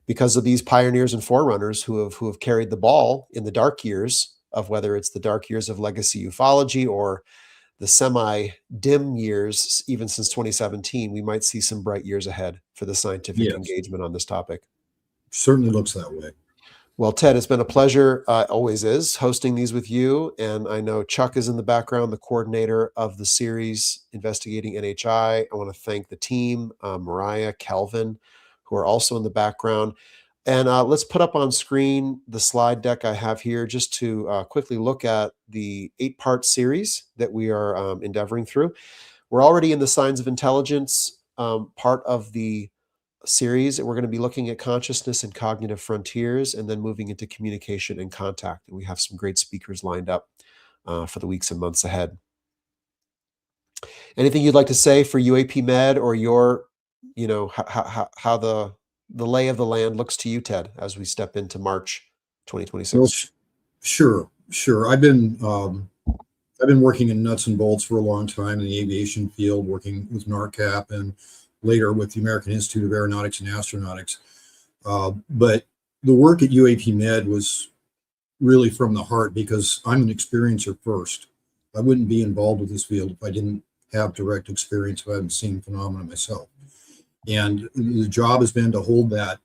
because of these pioneers and forerunners who have carried the ball in the dark years of whether it's the dark years of legacy ufology or the semi-dim years, even since 2017, we might see some bright years ahead for the scientific engagement on this topic. Certainly looks that way. Well, Ted, it's been a pleasure, always is, hosting these with you. And I know Chuck is in the background, the coordinator of the series Investigating NHI. I want to thank the team, Mariah, Kelvin, who are also in the background. And let's put up on screen the slide deck I have here just to quickly look at the 8-part series that we are endeavoring through. We're already in the signs of intelligence part of the series. We're going to be looking at consciousness and cognitive frontiers and then moving into communication and contact. And we have some great speakers lined up for the weeks and months ahead. Anything you'd like to say for UAP Med or your, how the lay of the land looks to you, Ted, as we step into March 2026? Well, sure. I've been working in nuts and bolts for a long time in the aviation field, working with NARCAP and later with the American Institute of Aeronautics and Astronautics. But the work at UAP Med was really from the heart because I'm an experiencer first. I wouldn't be involved with this field if I didn't have direct experience, if I haven't seen phenomena myself. And the job has been to hold that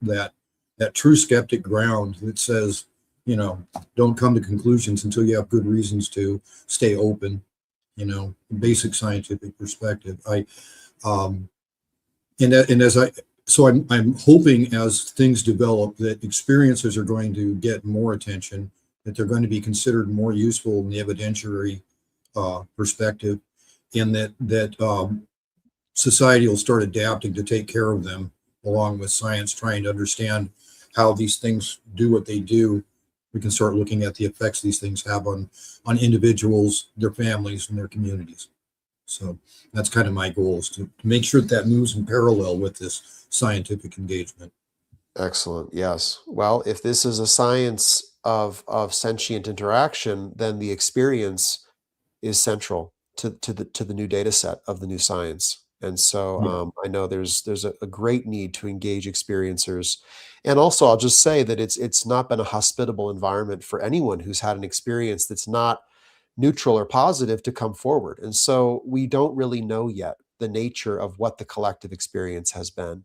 true skeptic ground that says, don't come to conclusions until you have good reasons to stay open, basic scientific perspective. I'm hoping as things develop that experiencers are going to get more attention, that they're going to be considered more useful in the evidentiary perspective, and that society will start adapting to take care of them along with science, trying to understand how these things do what they do we can start looking at the effects these things have on individuals, their families, and their communities. So that's kind of my goal, is to make sure that moves in parallel with this scientific engagement. Excellent. Yes. Well, if this is a science of sentient interaction, then the experience is central to the new data set of the new science. And so I know there's a great need to engage experiencers. And also, I'll just say that it's not been a hospitable environment for anyone who's had an experience that's not neutral or positive to come forward. And so we don't really know yet the nature of what the collective experience has been.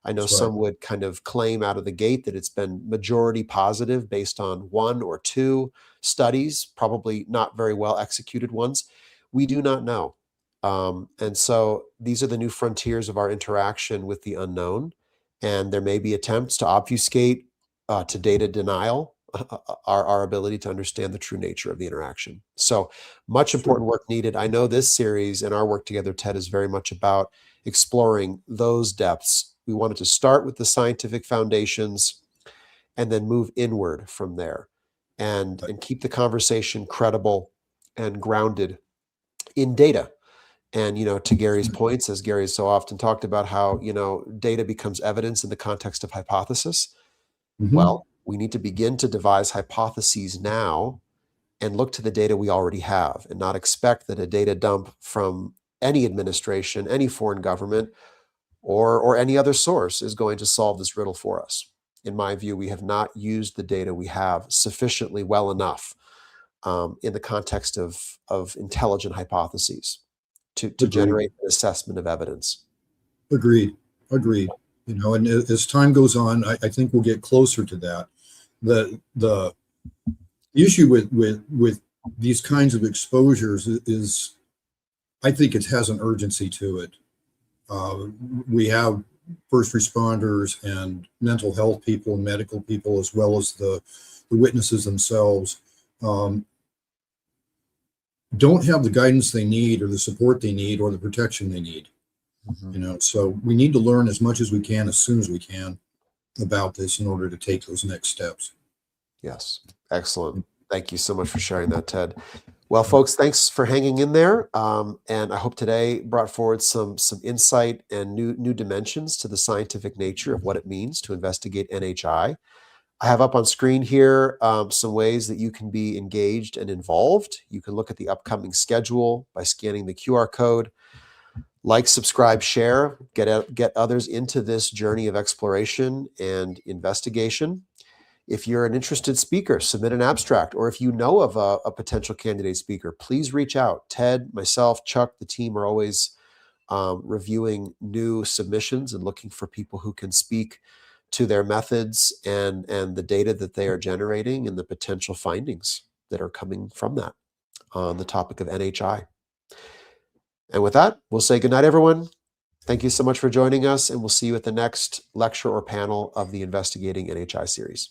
I know That's right. some would kind of claim out of the gate that it's been majority positive based on one or two studies, probably not very well executed ones. We do not know. And so these are the new frontiers of our interaction with the unknown. And there may be attempts to obfuscate, to data denial, our ability to understand the true nature of the interaction. So much important work needed. I know this series and our work together, Ted, is very much about exploring those depths. We wanted to start with the scientific foundations and then move inward from there, and keep the conversation credible and grounded in data. And, to Gary's points, as Gary has so often talked about, how, data becomes evidence in the context of hypothesis. Mhm. Well, we need to begin to devise hypotheses now and look to the data we already have, and not expect that a data dump from any administration, any foreign government, or any other source is going to solve this riddle for us. In my view, we have not used the data we have sufficiently well enough in the context of intelligent hypotheses to generate an assessment of evidence. Agreed. And as time goes on, I think we'll get closer to that. The issue with these kinds of exposures is, I think it has an urgency to it. We have first responders and mental health people and medical people, as well as the witnesses themselves, don't have the guidance they need, or the support they need, or the protection they need. So we need to learn as much as we can, as soon as we can, about this in order to take those next steps. Yes. Excellent. Thank you so much for sharing that, Ted. Well, folks, thanks for hanging in there. And I hope today brought forward some insight and new dimensions to the scientific nature of what it means to investigate NHI. I have up on screen here some ways that you can be engaged and involved. You can look at the upcoming schedule by scanning the QR code. Like, subscribe, share, get others into this journey of exploration and investigation. If you're an interested speaker, submit an abstract, or if you know of a potential candidate speaker, please reach out. Ted, myself, Chuck, the team are always reviewing new submissions and looking for people who can speak to their methods and the data that they are generating and the potential findings that are coming from that on the topic of NHI. And with that, we'll say goodnight, everyone. Thank you so much for joining us, and we'll see you at the next lecture or panel of the Investigating NHI series.